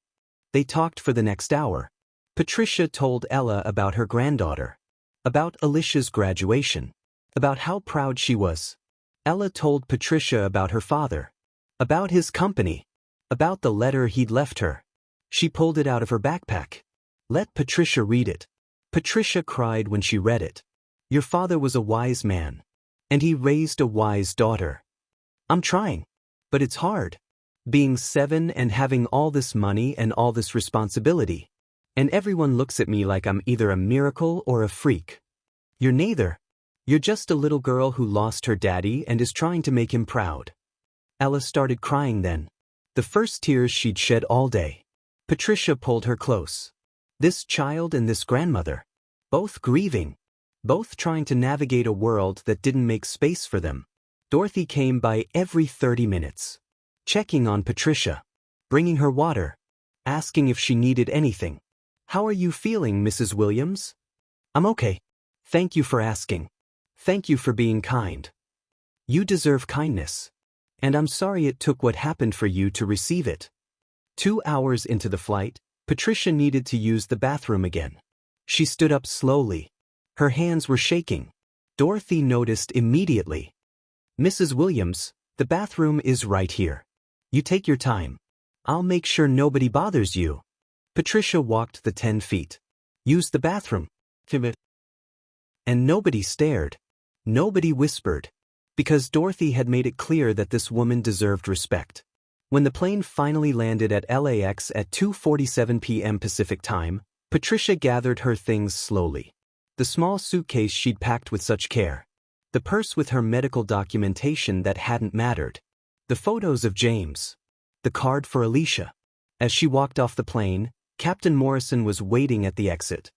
They talked for the next hour. Patricia told Ella about her granddaughter. About Alicia's graduation. About how proud she was. Ella told Patricia about her father. About his company. About the letter he'd left her. She pulled it out of her backpack. Let Patricia read it. Patricia cried when she read it. Your father was a wise man. And he raised a wise daughter. I'm trying. But it's hard. Being 7 and having all this money and all this responsibility. And everyone looks at me like I'm either a miracle or a freak. You're neither. You're just a little girl who lost her daddy and is trying to make him proud. Ella started crying then. The first tears she'd shed all day. Patricia pulled her close. This child and this grandmother. Both grieving. Both trying to navigate a world that didn't make space for them. Dorothy came by every 30 minutes. Checking on Patricia. Bringing her water. Asking if she needed anything. How are you feeling, Mrs. Williams? I'm okay. Thank you for asking. Thank you for being kind. You deserve kindness. And I'm sorry it took what happened for you to receive it. 2 hours into the flight, Patricia needed to use the bathroom again. She stood up slowly. Her hands were shaking. Dorothy noticed immediately. Mrs. Williams, the bathroom is right here. You take your time. I'll make sure nobody bothers you. Patricia walked the 10 feet. Use the bathroom. And nobody stared. Nobody whispered. Because Dorothy had made it clear that this woman deserved respect. When the plane finally landed at LAX at 2:47 p.m. Pacific time, Patricia gathered her things slowly. The small suitcase she'd packed with such care. The purse with her medical documentation that hadn't mattered. The photos of James. The card for Alicia. As she walked off the plane, Captain Morrison was waiting at the exit.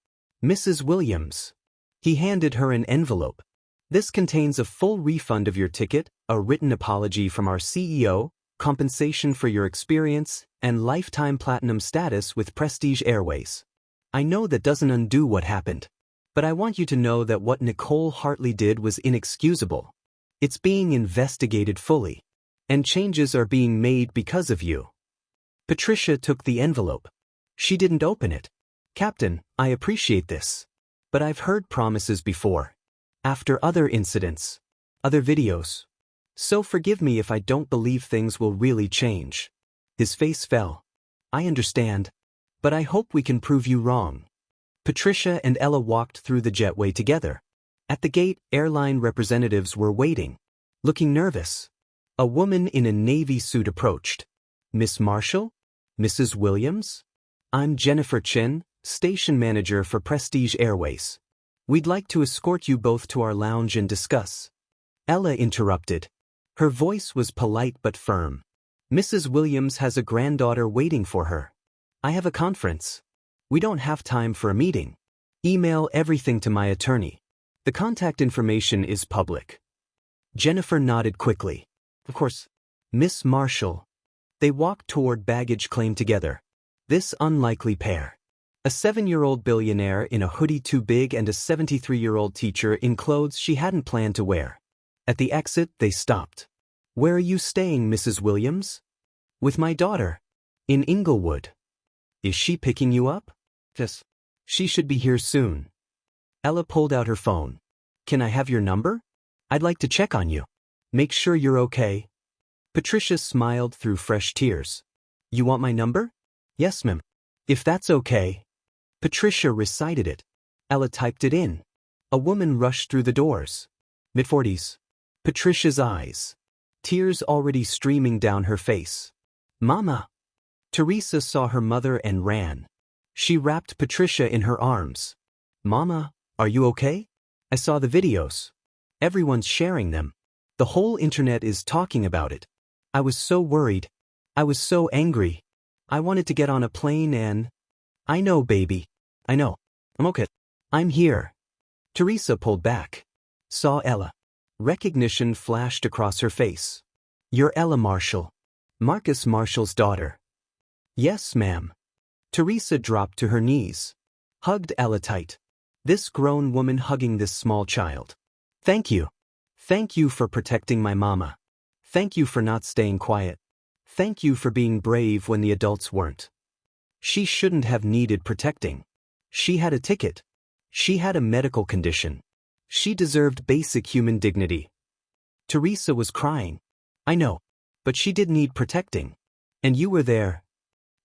Mrs. Williams. He handed her an envelope. This contains a full refund of your ticket, a written apology from our CEO, compensation for your experience, and lifetime platinum status with Prestige Airways. I know that doesn't undo what happened. But I want you to know that what Nicole Hartley did was inexcusable. It's being investigated fully. And changes are being made because of you. Patricia took the envelope. She didn't open it. Captain, I appreciate this. But I've heard promises before. After other incidents. Other videos. So forgive me if I don't believe things will really change. His face fell. I understand. But I hope we can prove you wrong. Patricia and Ella walked through the jetway together. At the gate, airline representatives were waiting. Looking nervous. A woman in a navy suit approached. Miss Marshall? Mrs. Williams? I'm Jennifer Chin, station manager for Prestige Airways. We'd like to escort you both to our lounge and discuss. Ella interrupted. Her voice was polite but firm. Mrs. Williams has a granddaughter waiting for her. I have a conference. We don't have time for a meeting. Email everything to my attorney. The contact information is public. Jennifer nodded quickly. Of course. Miss Marshall. They walked toward baggage claim together. This unlikely pair. A 7-year-old billionaire in a hoodie too big and a 73-year-old teacher in clothes she hadn't planned to wear. At the exit, they stopped. Where are you staying, Mrs. Williams? With my daughter. In Inglewood. Is she picking you up? Yes. She should be here soon. Ella pulled out her phone. Can I have your number? I'd like to check on you. Make sure you're okay. Patricia smiled through fresh tears. You want my number? Yes, ma'am. If that's okay. Patricia recited it. Ella typed it in. A woman rushed through the doors. Mid-40s. Patricia's eyes. Tears already streaming down her face. Mama. Teresa saw her mother and ran. She wrapped Patricia in her arms. Mama, are you okay? I saw the videos. Everyone's sharing them. The whole internet is talking about it. I was so worried. I was so angry. I wanted to get on a plane and... I know, baby. I know. I'm okay. I'm here. Teresa pulled back. Saw Ella. Recognition flashed across her face. You're Ella Marshall. Marcus Marshall's daughter. Yes, ma'am. Teresa dropped to her knees. Hugged Ella tight. This grown woman hugging this small child. Thank you. Thank you for protecting my mama. Thank you for not staying quiet. Thank you for being brave when the adults weren't. She shouldn't have needed protecting. She had a ticket. She had a medical condition. She deserved basic human dignity. Teresa was crying. I know. But she did need protecting. And you were there.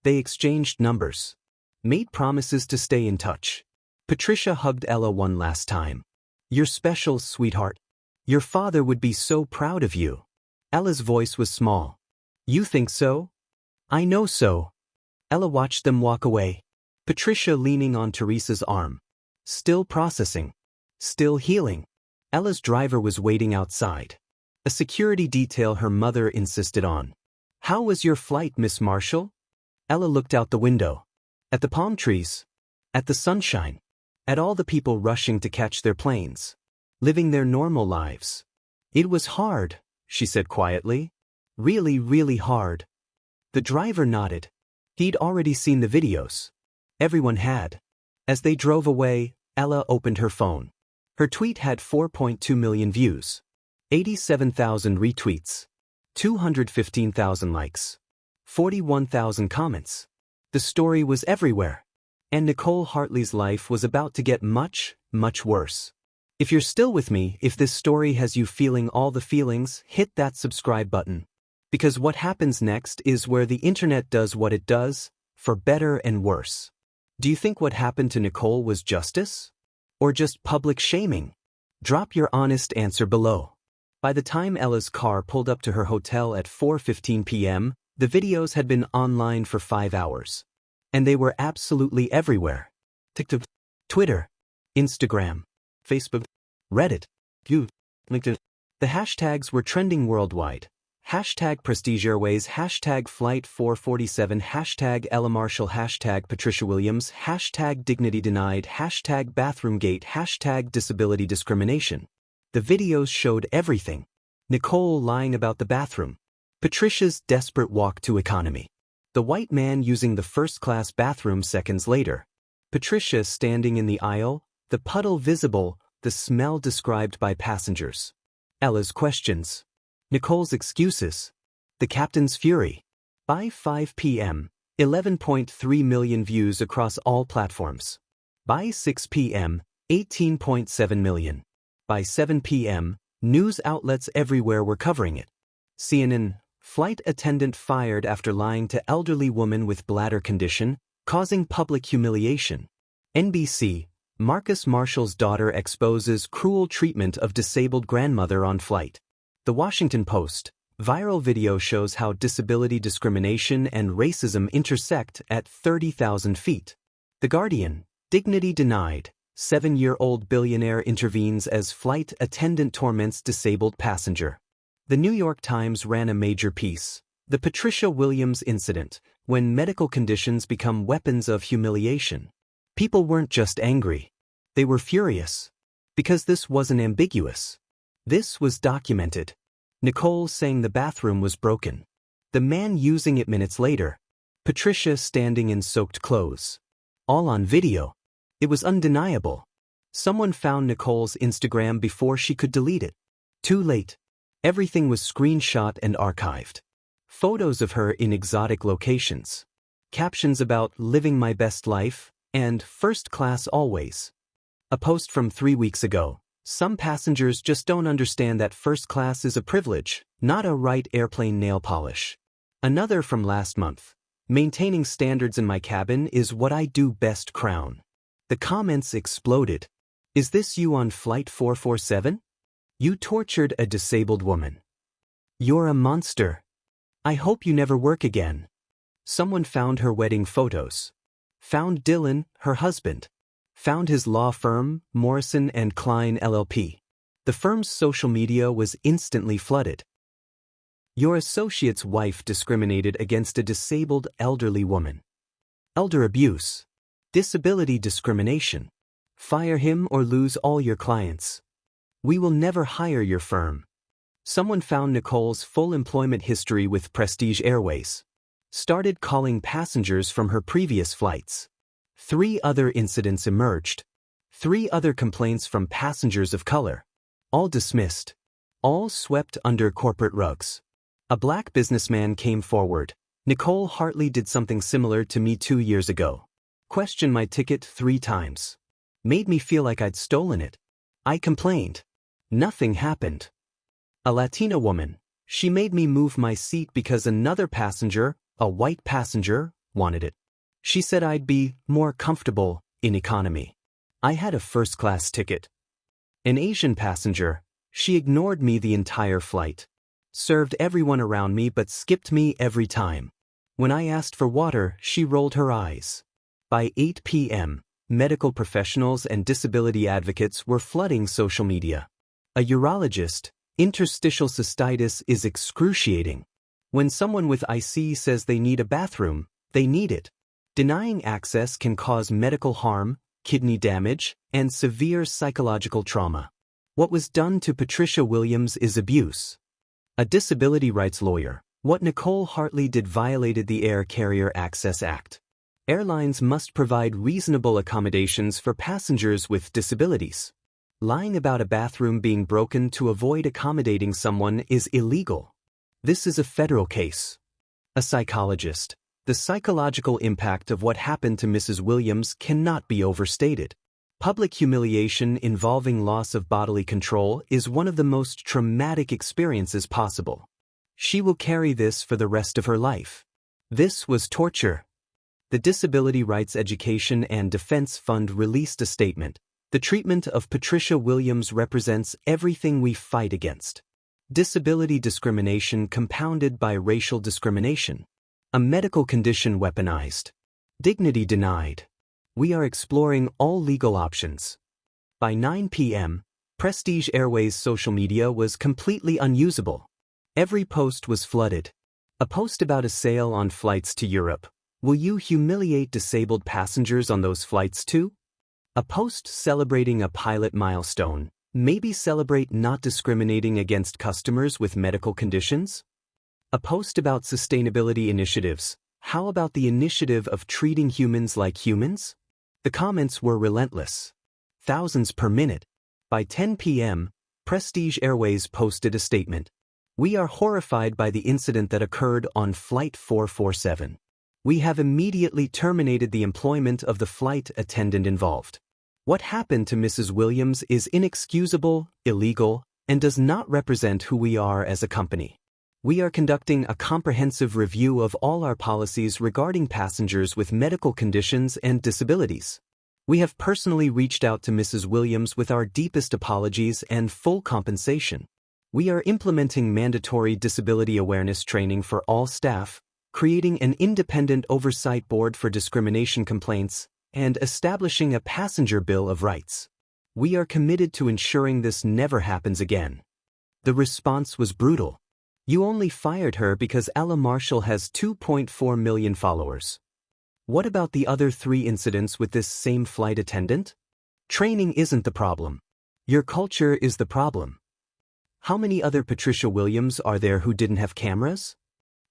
They exchanged numbers. Made promises to stay in touch. Patricia hugged Ella one last time. You're special, sweetheart. Your father would be so proud of you. Ella's voice was small. You think so? I know so. Ella watched them walk away. Patricia leaning on Teresa's arm. Still processing. Still healing. Ella's driver was waiting outside. A security detail her mother insisted on. How was your flight, Miss Marshall? Ella looked out the window. At the palm trees. At the sunshine. At all the people rushing to catch their planes. Living their normal lives. It was hard, she said quietly. Really, really hard. The driver nodded. He'd already seen the videos. Everyone had. As they drove away, Ella opened her phone. Her tweet had 4.2 million views. 87,000 retweets. 215,000 likes. 41,000 comments. The story was everywhere. And Nicole Hartley's life was about to get much, much worse. If you're still with me, if this story has you feeling all the feelings, hit that subscribe button. Because what happens next is where the internet does what it does, for better and worse. Do you think what happened to Nicole was justice? Or just public shaming? Drop your honest answer below. By the time Ella's car pulled up to her hotel at 4:15 p.m., the videos had been online for 5 hours. And they were absolutely everywhere. TikTok, Twitter, Instagram, Facebook, Reddit, YouTube, LinkedIn. The hashtags were trending worldwide. Hashtag Prestige Airways, hashtag Flight 447, hashtag Ella Marshall, hashtag Patricia Williams, hashtag Dignity Denied, hashtag Bathroomgate, hashtag Disability Discrimination. The videos showed everything. Nicole lying about the bathroom. Patricia's desperate walk to economy. The white man using the first-class bathroom seconds later. Patricia standing in the aisle, the puddle visible, the smell described by passengers. Ella's questions. Nicole's excuses. The captain's fury. By 5 p.m., 11.3 million views across all platforms. By 6 p.m., 18.7 million. By 7 p.m., news outlets everywhere were covering it. CNN, flight attendant fired after lying to elderly woman with bladder condition, causing public humiliation. NBC, Marcus Marshall's daughter exposes cruel treatment of disabled grandmother on flight. The Washington Post, viral video shows how disability discrimination and racism intersect at 30,000 feet. The Guardian, dignity denied, 7-year-old billionaire intervenes as flight attendant torments disabled passenger. The New York Times ran a major piece, The Patricia Williams Incident, when medical conditions become weapons of humiliation. People weren't just angry. They were furious. Because this wasn't ambiguous. This was documented. Nicole saying the bathroom was broken. The man using it minutes later. Patricia standing in soaked clothes. All on video. It was undeniable. Someone found Nicole's Instagram before she could delete it. Too late. Everything was screenshot and archived. Photos of her in exotic locations. Captions about living my best life and first class always. A post from 3 weeks ago. Some passengers just don't understand that first class is a privilege, not a right airplane nail polish. Another from last month. Maintaining standards in my cabin is what I do best. Crown. The comments exploded. Is this you on flight 447? You tortured a disabled woman. You're a monster. I hope you never work again. Someone found her wedding photos. Found Dylan, her husband. Found his law firm, Morrison & Klein LLP. The firm's social media was instantly flooded. Your associate's wife discriminated against a disabled elderly woman. Elder abuse. Disability discrimination. Fire him or lose all your clients. We will never hire your firm. Someone found Nicole's full employment history with Prestige Airways. Started calling passengers from her previous flights. 3 other incidents emerged. 3 other complaints from passengers of color. All dismissed. All swept under corporate rugs. A black businessman came forward. Nicole Hartley did something similar to me 2 years ago. Questioned my ticket 3 times. Made me feel like I'd stolen it. I complained. Nothing happened. A Latina woman. She made me move my seat because another passenger, a white passenger, wanted it. She said I'd be more comfortable in economy. I had a first-class ticket. An Asian passenger. She ignored me the entire flight. Served everyone around me but skipped me every time. When I asked for water, she rolled her eyes. By 8 p.m., medical professionals and disability advocates were flooding social media. A urologist. Interstitial cystitis is excruciating. When someone with IC says they need a bathroom, they need it. Denying access can cause medical harm, kidney damage, and severe psychological trauma. What was done to Patricia Williams is abuse. A disability rights lawyer. What Nicole Hartley did violated the Air Carrier Access Act. Airlines must provide reasonable accommodations for passengers with disabilities. Lying about a bathroom being broken to avoid accommodating someone is illegal. This is a federal case. A psychologist. The psychological impact of what happened to Mrs. Williams cannot be overstated. Public humiliation involving loss of bodily control is one of the most traumatic experiences possible. She will carry this for the rest of her life. This was torture. The Disability Rights Education and Defense Fund released a statement. The treatment of Patricia Williams represents everything we fight against. Disability discrimination compounded by racial discrimination. A medical condition weaponized. Dignity denied. We are exploring all legal options. By 9 p.m., Prestige Airways social media was completely unusable. Every post was flooded. A post about a sale on flights to Europe. Will you humiliate disabled passengers on those flights too? A post celebrating a pilot milestone. Maybe celebrate not discriminating against customers with medical conditions? A post about sustainability initiatives. How about the initiative of treating humans like humans? The comments were relentless. Thousands per minute. By 10 p.m., Prestige Airways posted a statement. We are horrified by the incident that occurred on Flight 447. We have immediately terminated the employment of the flight attendant involved. What happened to Mrs. Williams is inexcusable, illegal, and does not represent who we are as a company. We are conducting a comprehensive review of all our policies regarding passengers with medical conditions and disabilities. We have personally reached out to Mrs. Williams with our deepest apologies and full compensation. We are implementing mandatory disability awareness training for all staff, creating an independent oversight board for discrimination complaints, and establishing a passenger bill of rights. We are committed to ensuring this never happens again. The response was brutal. You only fired her because Ella Marshall has 2.4 million followers. What about the other 3 incidents with this same flight attendant? Training isn't the problem. Your culture is the problem. How many other Patricia Williams are there who didn't have cameras?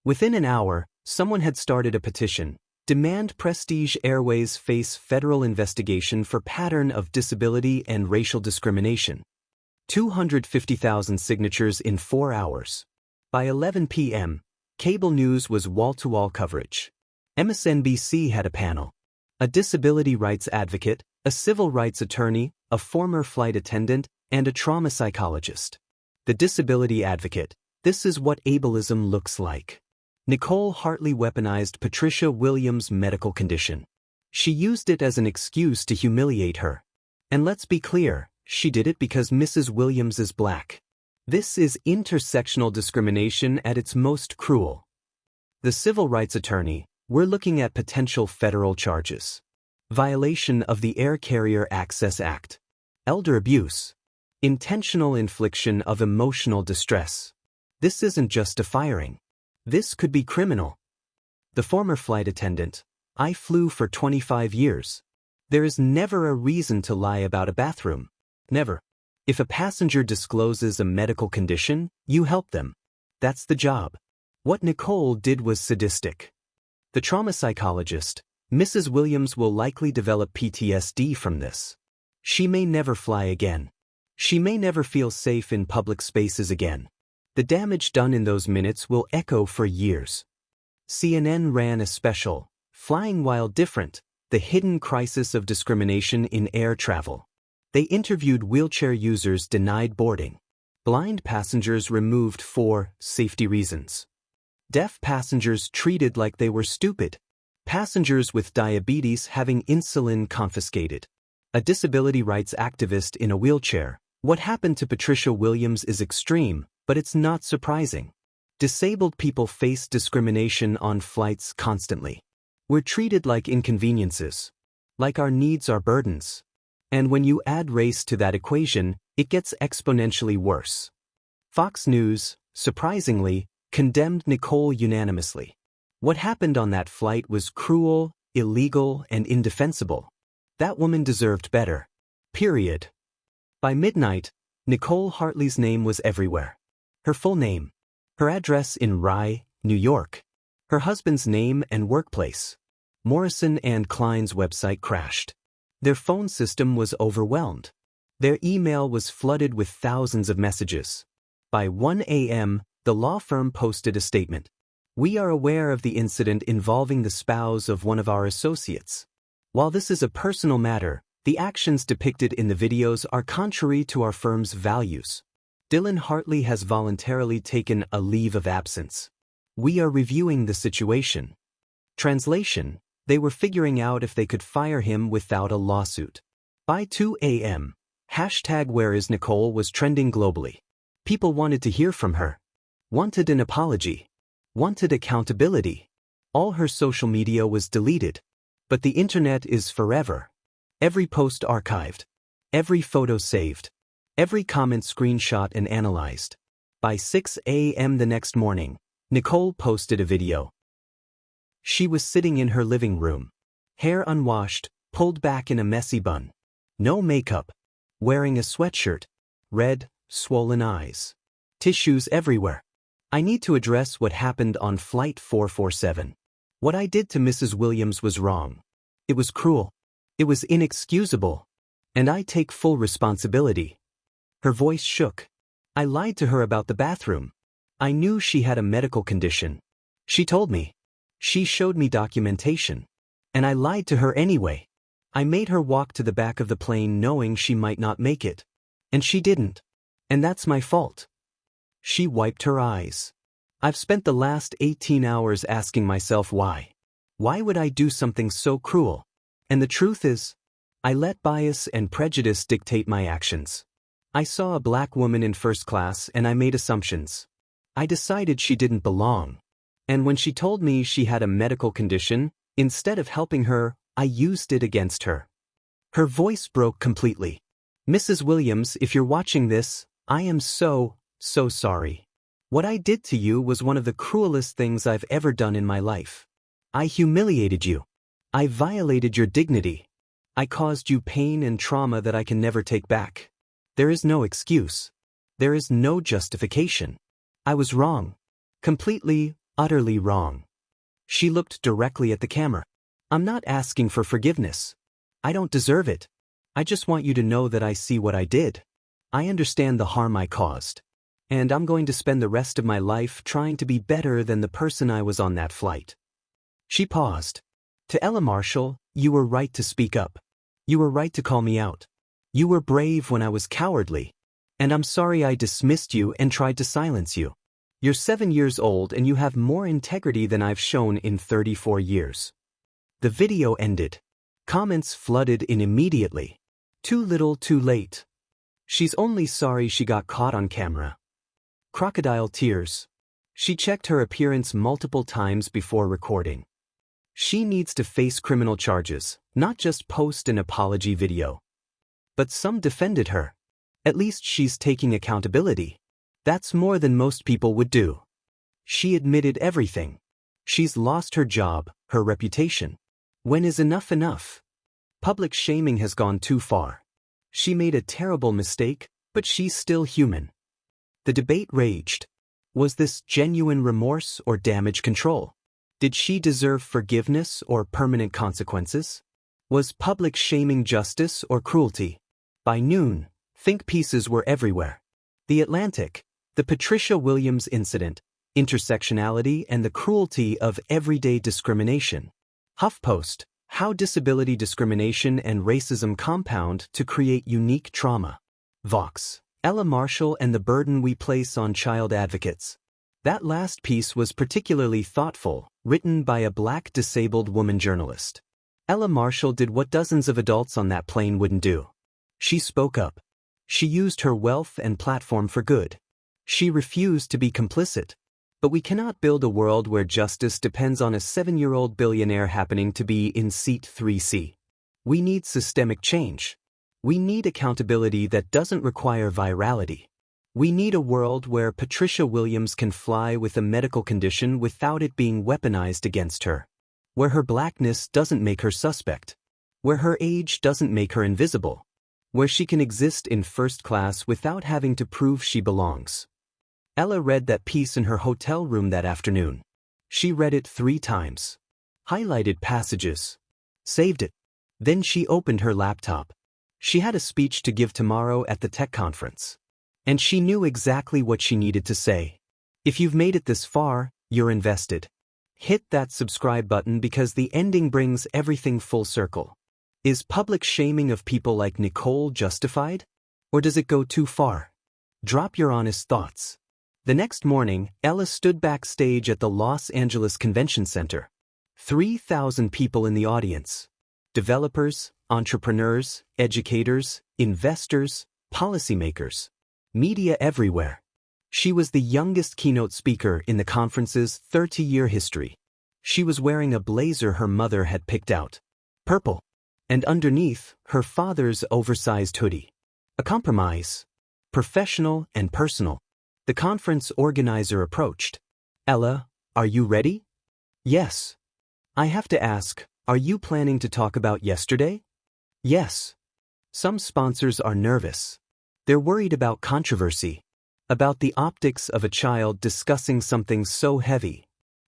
Within an hour, someone had started a petition. Demand Prestige Airways face federal investigation for pattern of disability and racial discrimination. 250,000 signatures in 4 hours. By 11 p.m., cable news was wall-to-wall coverage. MSNBC had a panel. A disability rights advocate, a civil rights attorney, a former flight attendant, and a trauma psychologist. The disability advocate, this is what ableism looks like. Nicole Hartley weaponized Patricia Williams' medical condition. She used it as an excuse to humiliate her. And let's be clear, she did it because Mrs. Williams is black. This is intersectional discrimination at its most cruel. The civil rights attorney, we're looking at potential federal charges. Violation of the Air Carrier Access Act. Elder abuse. Intentional infliction of emotional distress. This isn't just a firing. This could be criminal. The former flight attendant, I flew for 25 years. There is never a reason to lie about a bathroom. Never. If a passenger discloses a medical condition, you help them. That's the job. What Nicole did was sadistic. The trauma psychologist, Mrs. Williams will likely develop PTSD from this. She may never fly again. She may never feel safe in public spaces again. The damage done in those minutes will echo for years. CNN ran a special, Flying While Different, the hidden crisis of discrimination in air travel. They interviewed wheelchair users denied boarding, blind passengers removed for safety reasons, deaf passengers treated like they were stupid, passengers with diabetes having insulin confiscated, a disability rights activist in a wheelchair. What happened to Patricia Williams is extreme, but it's not surprising. Disabled people face discrimination on flights constantly. We're treated like inconveniences, like our needs are burdens. And when you add race to that equation, it gets exponentially worse. Fox News, surprisingly, condemned Nicole unanimously. What happened on that flight was cruel, illegal, and indefensible. That woman deserved better. Period. By midnight, Nicole Hartley's name was everywhere. Her full name, her address in Rye, New York, her husband's name and workplace. Morrison and Klein's website crashed. Their phone system was overwhelmed. Their email was flooded with thousands of messages. By 1 a.m., the law firm posted a statement. We are aware of the incident involving the spouse of one of our associates. While this is a personal matter, the actions depicted in the videos are contrary to our firm's values. Dylan Hartley has voluntarily taken a leave of absence. We are reviewing the situation. Translation, they were figuring out if they could fire him without a lawsuit. By 2 a.m., #WhereIsNicole was trending globally. People wanted to hear from her. Wanted an apology. Wanted accountability. All her social media was deleted. But the internet is forever. Every post archived. Every photo saved. Every comment screenshot and analyzed. By 6 a.m. the next morning, Nicole posted a video. She was sitting in her living room. Hair unwashed, pulled back in a messy bun. No makeup. Wearing a sweatshirt. Red, swollen eyes. Tissues everywhere. I need to address what happened on Flight 447. What I did to Mrs. Williams was wrong. It was cruel. It was inexcusable. And I take full responsibility. Her voice shook. I lied to her about the bathroom. I knew she had a medical condition. She told me. She showed me documentation. And I lied to her anyway. I made her walk to the back of the plane knowing she might not make it. And she didn't. And that's my fault. She wiped her eyes. I've spent the last 18 hours asking myself why. Why would I do something so cruel? And the truth is, I let bias and prejudice dictate my actions. I saw a black woman in first class and I made assumptions. I decided she didn't belong. And when she told me she had a medical condition, instead of helping her, I used it against her. Her voice broke completely. Mrs. Williams, if you're watching this, I am so sorry. What I did to you was one of the cruelest things I've ever done in my life. I humiliated you. I violated your dignity. I caused you pain and trauma that I can never take back. There is no excuse. There is no justification. I was wrong. Completely, utterly wrong. She looked directly at the camera. I'm not asking for forgiveness. I don't deserve it. I just want you to know that I see what I did. I understand the harm I caused. And I'm going to spend the rest of my life trying to be better than the person I was on that flight. She paused. To Ella Marshall, you were right to speak up. You were right to call me out. You were brave when I was cowardly. And I'm sorry I dismissed you and tried to silence you. You're 7 years old and you have more integrity than I've shown in 34 years. The video ended. Comments flooded in immediately. Too little, too late. She's only sorry she got caught on camera. Crocodile tears. She checked her appearance multiple times before recording. She needs to face criminal charges, not just post an apology video. But some defended her. At least she's taking accountability. That's more than most people would do. She admitted everything. She's lost her job, her reputation. When is enough enough? Public shaming has gone too far. She made a terrible mistake, but she's still human. The debate raged. Was this genuine remorse or damage control? Did she deserve forgiveness or permanent consequences? Was public shaming justice or cruelty? By noon, think pieces were everywhere. The Atlantic, the Patricia Williams incident, intersectionality and the cruelty of everyday discrimination. HuffPost, how disability discrimination and racism compound to create unique trauma. Vox, Ella Marshall and the burden we place on child advocates. That last piece was particularly thoughtful, written by a Black disabled woman journalist. Ella Marshall did what dozens of adults on that plane wouldn't do. She spoke up. She used her wealth and platform for good. She refused to be complicit. But we cannot build a world where justice depends on a 7-year-old billionaire happening to be in seat 3C. We need systemic change. We need accountability that doesn't require virality. We need a world where Patricia Williams can fly with a medical condition without it being weaponized against her. Where her blackness doesn't make her suspect. Where her age doesn't make her invisible. Where she can exist in first class without having to prove she belongs. Ella read that piece in her hotel room that afternoon. She read it 3 times. Highlighted passages. Saved it. Then she opened her laptop. She had a speech to give tomorrow at the tech conference. And she knew exactly what she needed to say. If you've made it this far, you're invested. Hit that subscribe button because the ending brings everything full circle. Is public shaming of people like Nicole justified? Or does it go too far? Drop your honest thoughts. The next morning, Ella stood backstage at the Los Angeles Convention Center. 3,000 people in the audience. Developers, entrepreneurs, educators, investors, policymakers. Media everywhere. She was the youngest keynote speaker in the conference's 30-year history. She was wearing a blazer her mother had picked out. Purple. And underneath, her father's oversized hoodie. A compromise. Professional and personal. The conference organizer approached. Ella, are you ready? Yes. I have to ask, are you planning to talk about yesterday? Yes. Some sponsors are nervous. They're worried about controversy. About the optics of a child discussing something so heavy.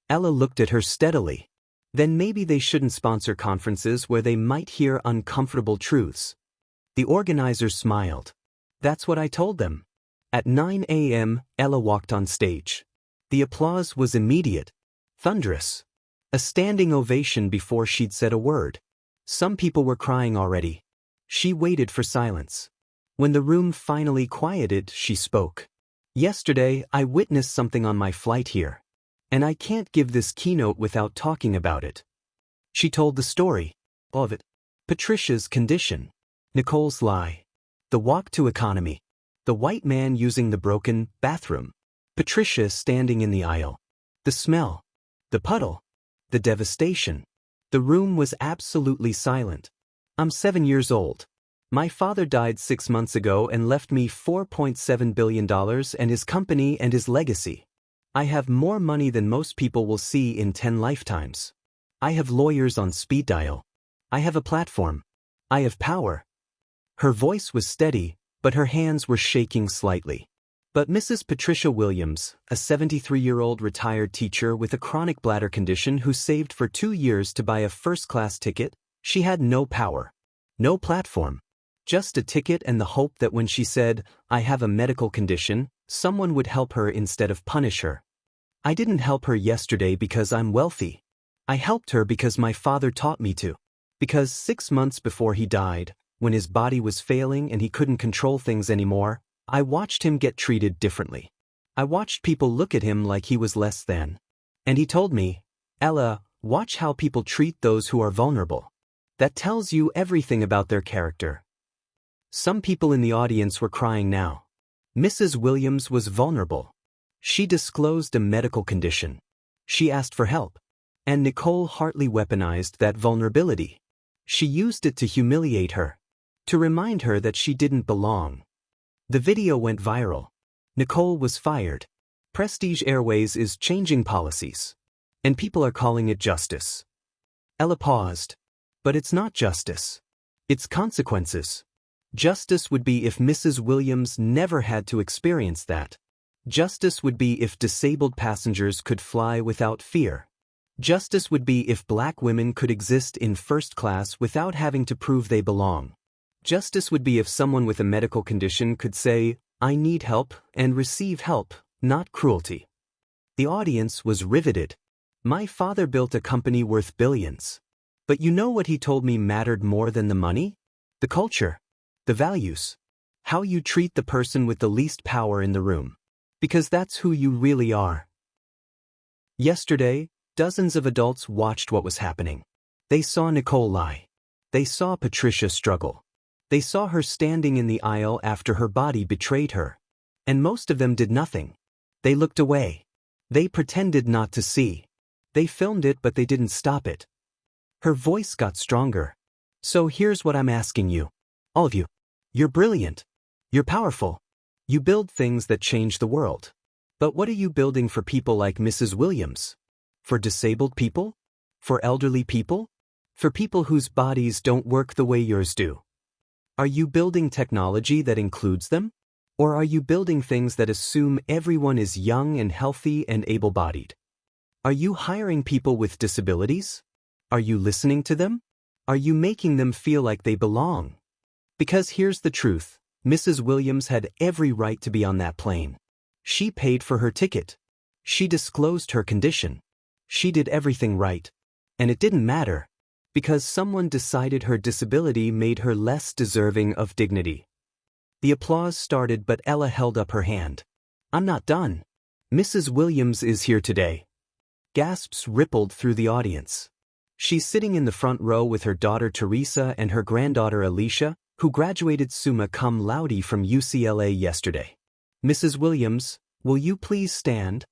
Ella looked at her steadily. Then maybe they shouldn't sponsor conferences where they might hear uncomfortable truths. The organizer smiled. That's what I told them. At 9 a.m., Ella walked on stage. The applause was immediate. Thunderous. A standing ovation before she'd said a word. Some people were crying already. She waited for silence. When the room finally quieted, she spoke. Yesterday, I witnessed something on my flight here. And I can't give this keynote without talking about it. She told the story of it. Patricia's condition. Nicole's lie. The walk to economy. The white man using the broken bathroom. Patricia standing in the aisle. The smell. The puddle. The devastation. The room was absolutely silent. I'm 7 years old. My father died 6 months ago and left me $4.7 billion and his company and his legacy. I have more money than most people will see in 10 lifetimes. I have lawyers on speed dial. I have a platform. I have power. Her voice was steady, but her hands were shaking slightly. But Mrs. Patricia Williams, a 73-year-old retired teacher with a chronic bladder condition who saved for 2 years to buy a first-class ticket, she had no power. No platform. Just a ticket and the hope that when she said, "I have a medical condition," someone would help her instead of punish her. I didn't help her yesterday because I'm wealthy. I helped her because my father taught me to. Because 6 months before he died, when his body was failing and he couldn't control things anymore, I watched him get treated differently. I watched people look at him like he was less than. And he told me, "Ella, watch how people treat those who are vulnerable. That tells you everything about their character." Some people in the audience were crying now. Mrs. Williams was vulnerable. She disclosed a medical condition. She asked for help. And Nicole Hartley weaponized that vulnerability. She used it to humiliate her. To remind her that she didn't belong. The video went viral. Nicole was fired. Prestige Airways is changing policies. And people are calling it justice. Ella paused. But it's not justice. It's consequences. Justice would be if Mrs. Williams never had to experience that. Justice would be if disabled passengers could fly without fear. Justice would be if black women could exist in first class without having to prove they belong. Justice would be if someone with a medical condition could say, "I need help," and receive help, not cruelty. The audience was riveted. My father built a company worth billions. But you know what he told me mattered more than the money? The culture. The values. How you treat the person with the least power in the room. Because that's who you really are. Yesterday, dozens of adults watched what was happening. They saw Nicole lie. They saw Patricia struggle. They saw her standing in the aisle after her body betrayed her. And most of them did nothing. They looked away. They pretended not to see. They filmed it, but they didn't stop it. Her voice got stronger. So here's what I'm asking you. All of you. You're brilliant. You're powerful. You build things that change the world. But what are you building for people like Mrs. Williams? For disabled people? For elderly people? For people whose bodies don't work the way yours do? Are you building technology that includes them? Or are you building things that assume everyone is young and healthy and able-bodied? Are you hiring people with disabilities? Are you listening to them? Are you making them feel like they belong? Because here's the truth, Mrs. Williams had every right to be on that plane. She paid for her ticket. She disclosed her condition. She did everything right. And it didn't matter. Because someone decided her disability made her less deserving of dignity. The applause started, but Ella held up her hand. "I'm not done. Mrs. Williams is here today." Gasps rippled through the audience. She's sitting in the front row with her daughter Teresa and her granddaughter Alicia, who graduated summa cum laude from UCLA yesterday. "Mrs. Williams, will you please stand?"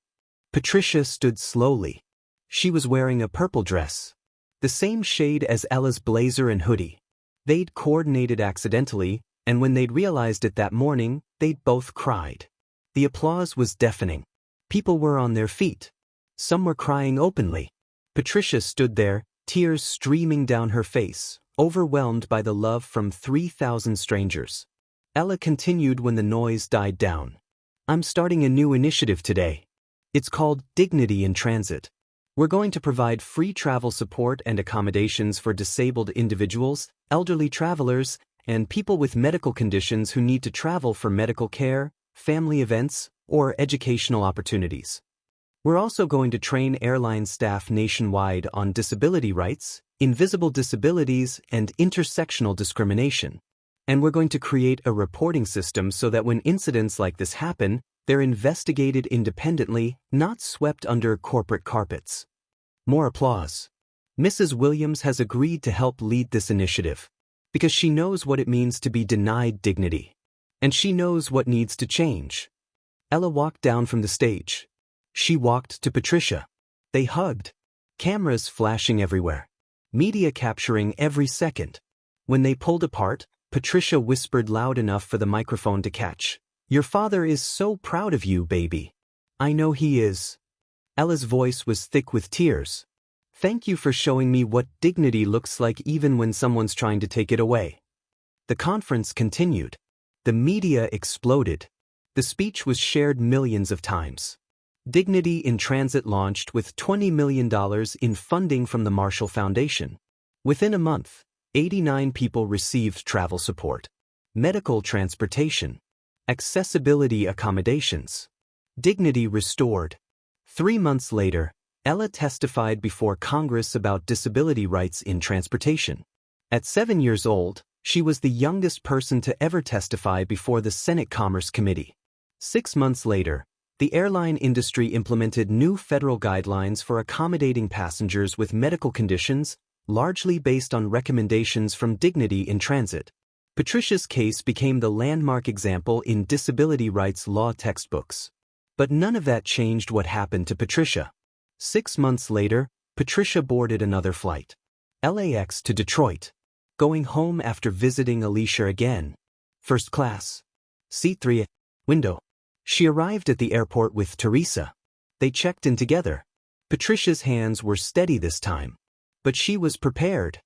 Patricia stood slowly. She was wearing a purple dress. The same shade as Ella's blazer and hoodie. They'd coordinated accidentally, and when they'd realized it that morning, they'd both cried. The applause was deafening. People were on their feet. Some were crying openly. Patricia stood there, tears streaming down her face, overwhelmed by the love from 3,000 strangers. Ella continued when the noise died down. "I'm starting a new initiative today. It's called Dignity in Transit. We're going to provide free travel support and accommodations for disabled individuals, elderly travelers, and people with medical conditions who need to travel for medical care, family events, or educational opportunities. We're also going to train airline staff nationwide on disability rights, invisible disabilities, and intersectional discrimination. And we're going to create a reporting system so that when incidents like this happen, they're investigated independently, not swept under corporate carpets." More applause. Mrs. Williams has agreed to help lead this initiative because she knows what it means to be denied dignity. And she knows what needs to change. Ella walked down from the stage. She walked to Patricia. They hugged. Cameras flashing everywhere. Media capturing every second. When they pulled apart, Patricia whispered loud enough for the microphone to catch. "Your father is so proud of you, baby." "I know he is." Ella's voice was thick with tears. Thank you for showing me what dignity looks like even when someone's trying to take it away. The conference continued. The media exploded. The speech was shared millions of times. Dignity in Transit launched with $20 million in funding from the Marshall Foundation. Within a month, 89 people received travel support, medical transportation, accessibility accommodations, dignity restored. 3 months later, Ella testified before Congress about disability rights in transportation. At 7 years old, she was the youngest person to ever testify before the Senate Commerce Committee. 6 months later, the airline industry implemented new federal guidelines for accommodating passengers with medical conditions, largely based on recommendations from Dignity in Transit. Patricia's case became the landmark example in disability rights law textbooks. But none of that changed what happened to Patricia. 6 months later, Patricia boarded another flight. LAX to Detroit. Going home after visiting Alicia again. First class. Seat 3. Window. She arrived at the airport with Teresa. They checked in together. Patricia's hands were steady this time. But she was prepared.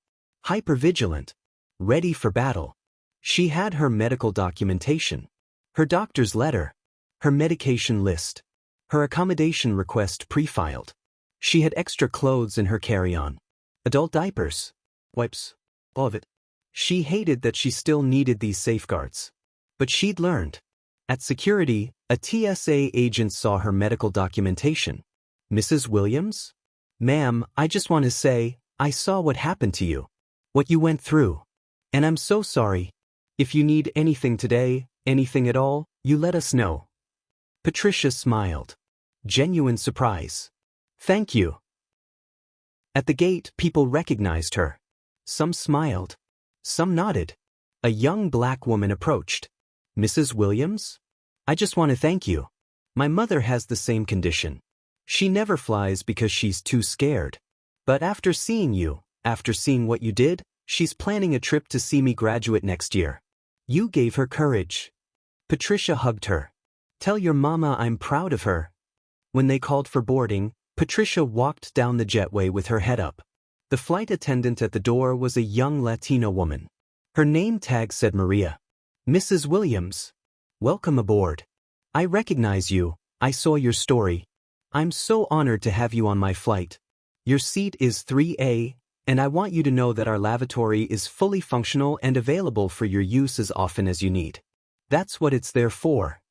Hypervigilant. Ready for battle. She had her medical documentation. Her doctor's letter. Her medication list. Her accommodation request pre-filed. She had extra clothes in her carry-on. Adult diapers. Wipes. All of it. She hated that she still needed these safeguards. But she'd learned. At security, a TSA agent saw her medical documentation. Mrs. Williams? Ma'am, I just want to say, I saw what happened to you. What you went through. And I'm so sorry. If you need anything today, anything at all, you let us know. Patricia smiled. Genuine surprise. Thank you. At the gate, people recognized her. Some smiled. Some nodded. A young black woman approached. Mrs. Williams? I just want to thank you. My mother has the same condition. She never flies because she's too scared. But after seeing you, after seeing what you did, she's planning a trip to see me graduate next year. You gave her courage. Patricia hugged her. Tell your mama I'm proud of her. When they called for boarding, Patricia walked down the jetway with her head up. The flight attendant at the door was a young Latino woman. Her name tag said Maria. Mrs. Williams. Welcome aboard. I recognize you. I saw your story. I'm so honored to have you on my flight. Your seat is 3A, and I want you to know that our lavatory is fully functional and available for your use as often as you need. That's what it's there for.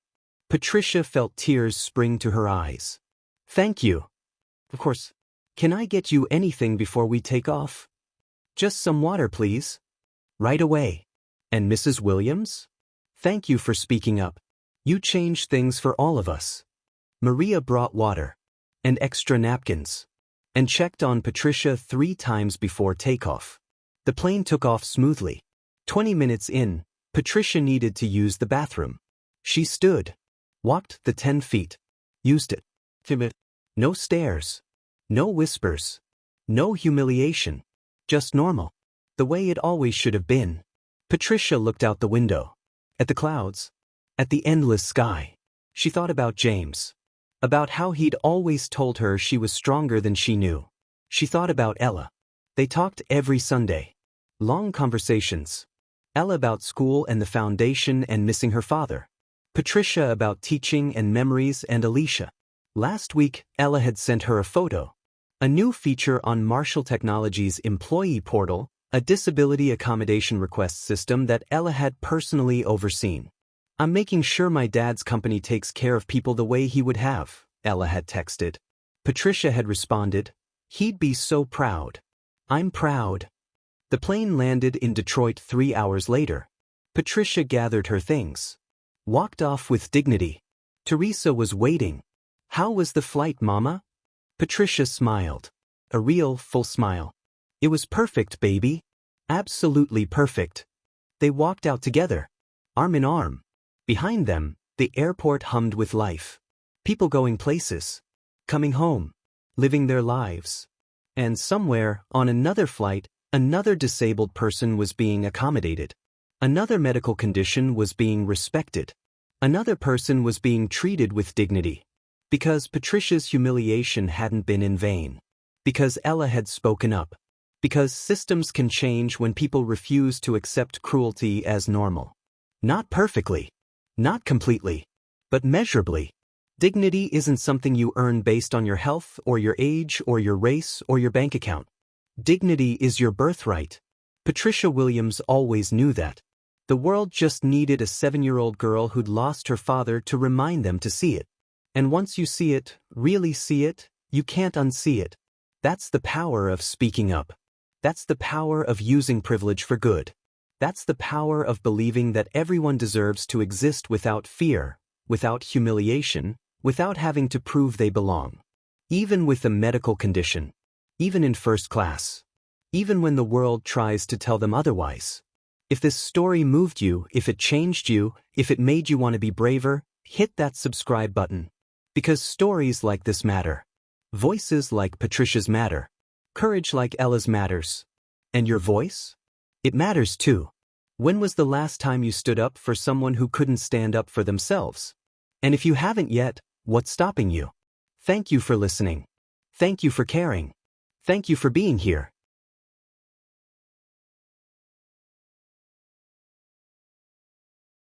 Patricia felt tears spring to her eyes. Thank you. Of course. Can I get you anything before we take off? Just some water, please. Right away. And Mrs. Williams? Thank you for speaking up. You changed things for all of us. Maria brought water. And extra napkins. And checked on Patricia 3 times before takeoff. The plane took off smoothly. 20 minutes in, Patricia needed to use the bathroom. She stood. Walked the 10 feet. Used it. No stairs. No whispers. No humiliation. Just normal. The way it always should have been. Patricia looked out the window. At the clouds. At the endless sky. She thought about James. About how he'd always told her she was stronger than she knew. She thought about Ella. They talked every Sunday. Long conversations. Ella about school and the foundation and missing her father. Patricia about teaching and memories and Alicia. Last week, Ella had sent her a photo. A new feature on Marshall Technologies' employee portal, a disability accommodation request system that Ella had personally overseen. I'm making sure my dad's company takes care of people the way he would have, Ella had texted. Patricia had responded, he'd be so proud. I'm proud. The plane landed in Detroit 3 hours later. Patricia gathered her things. Walked off with dignity. Teresa was waiting. How was the flight, Mama? Patricia smiled. A real, full smile. It was perfect, baby. Absolutely perfect. They walked out together. Arm in arm. Behind them, the airport hummed with life. People going places. Coming home. Living their lives. And somewhere, on another flight, another disabled person was being accommodated. Another medical condition was being respected. Another person was being treated with dignity. Because Patricia's humiliation hadn't been in vain. Because Ella had spoken up. Because systems can change when people refuse to accept cruelty as normal. Not perfectly. Not completely. But measurably. Dignity isn't something you earn based on your health or your age or your race or your bank account. Dignity is your birthright. Patricia Williams always knew that. The world just needed a 7-year-old girl who'd lost her father to remind them to see it. And once you see it, really see it, you can't unsee it. That's the power of speaking up. That's the power of using privilege for good. That's the power of believing that everyone deserves to exist without fear, without humiliation, without having to prove they belong. Even with a medical condition. Even in first class. Even when the world tries to tell them otherwise. If this story moved you, if it changed you, if it made you want to be braver, hit that subscribe button. Because stories like this matter. Voices like Patricia's matter. Courage like Ella's matters. And your voice? It matters too. When was the last time you stood up for someone who couldn't stand up for themselves? And if you haven't yet, what's stopping you? Thank you for listening. Thank you for caring. Thank you for being here.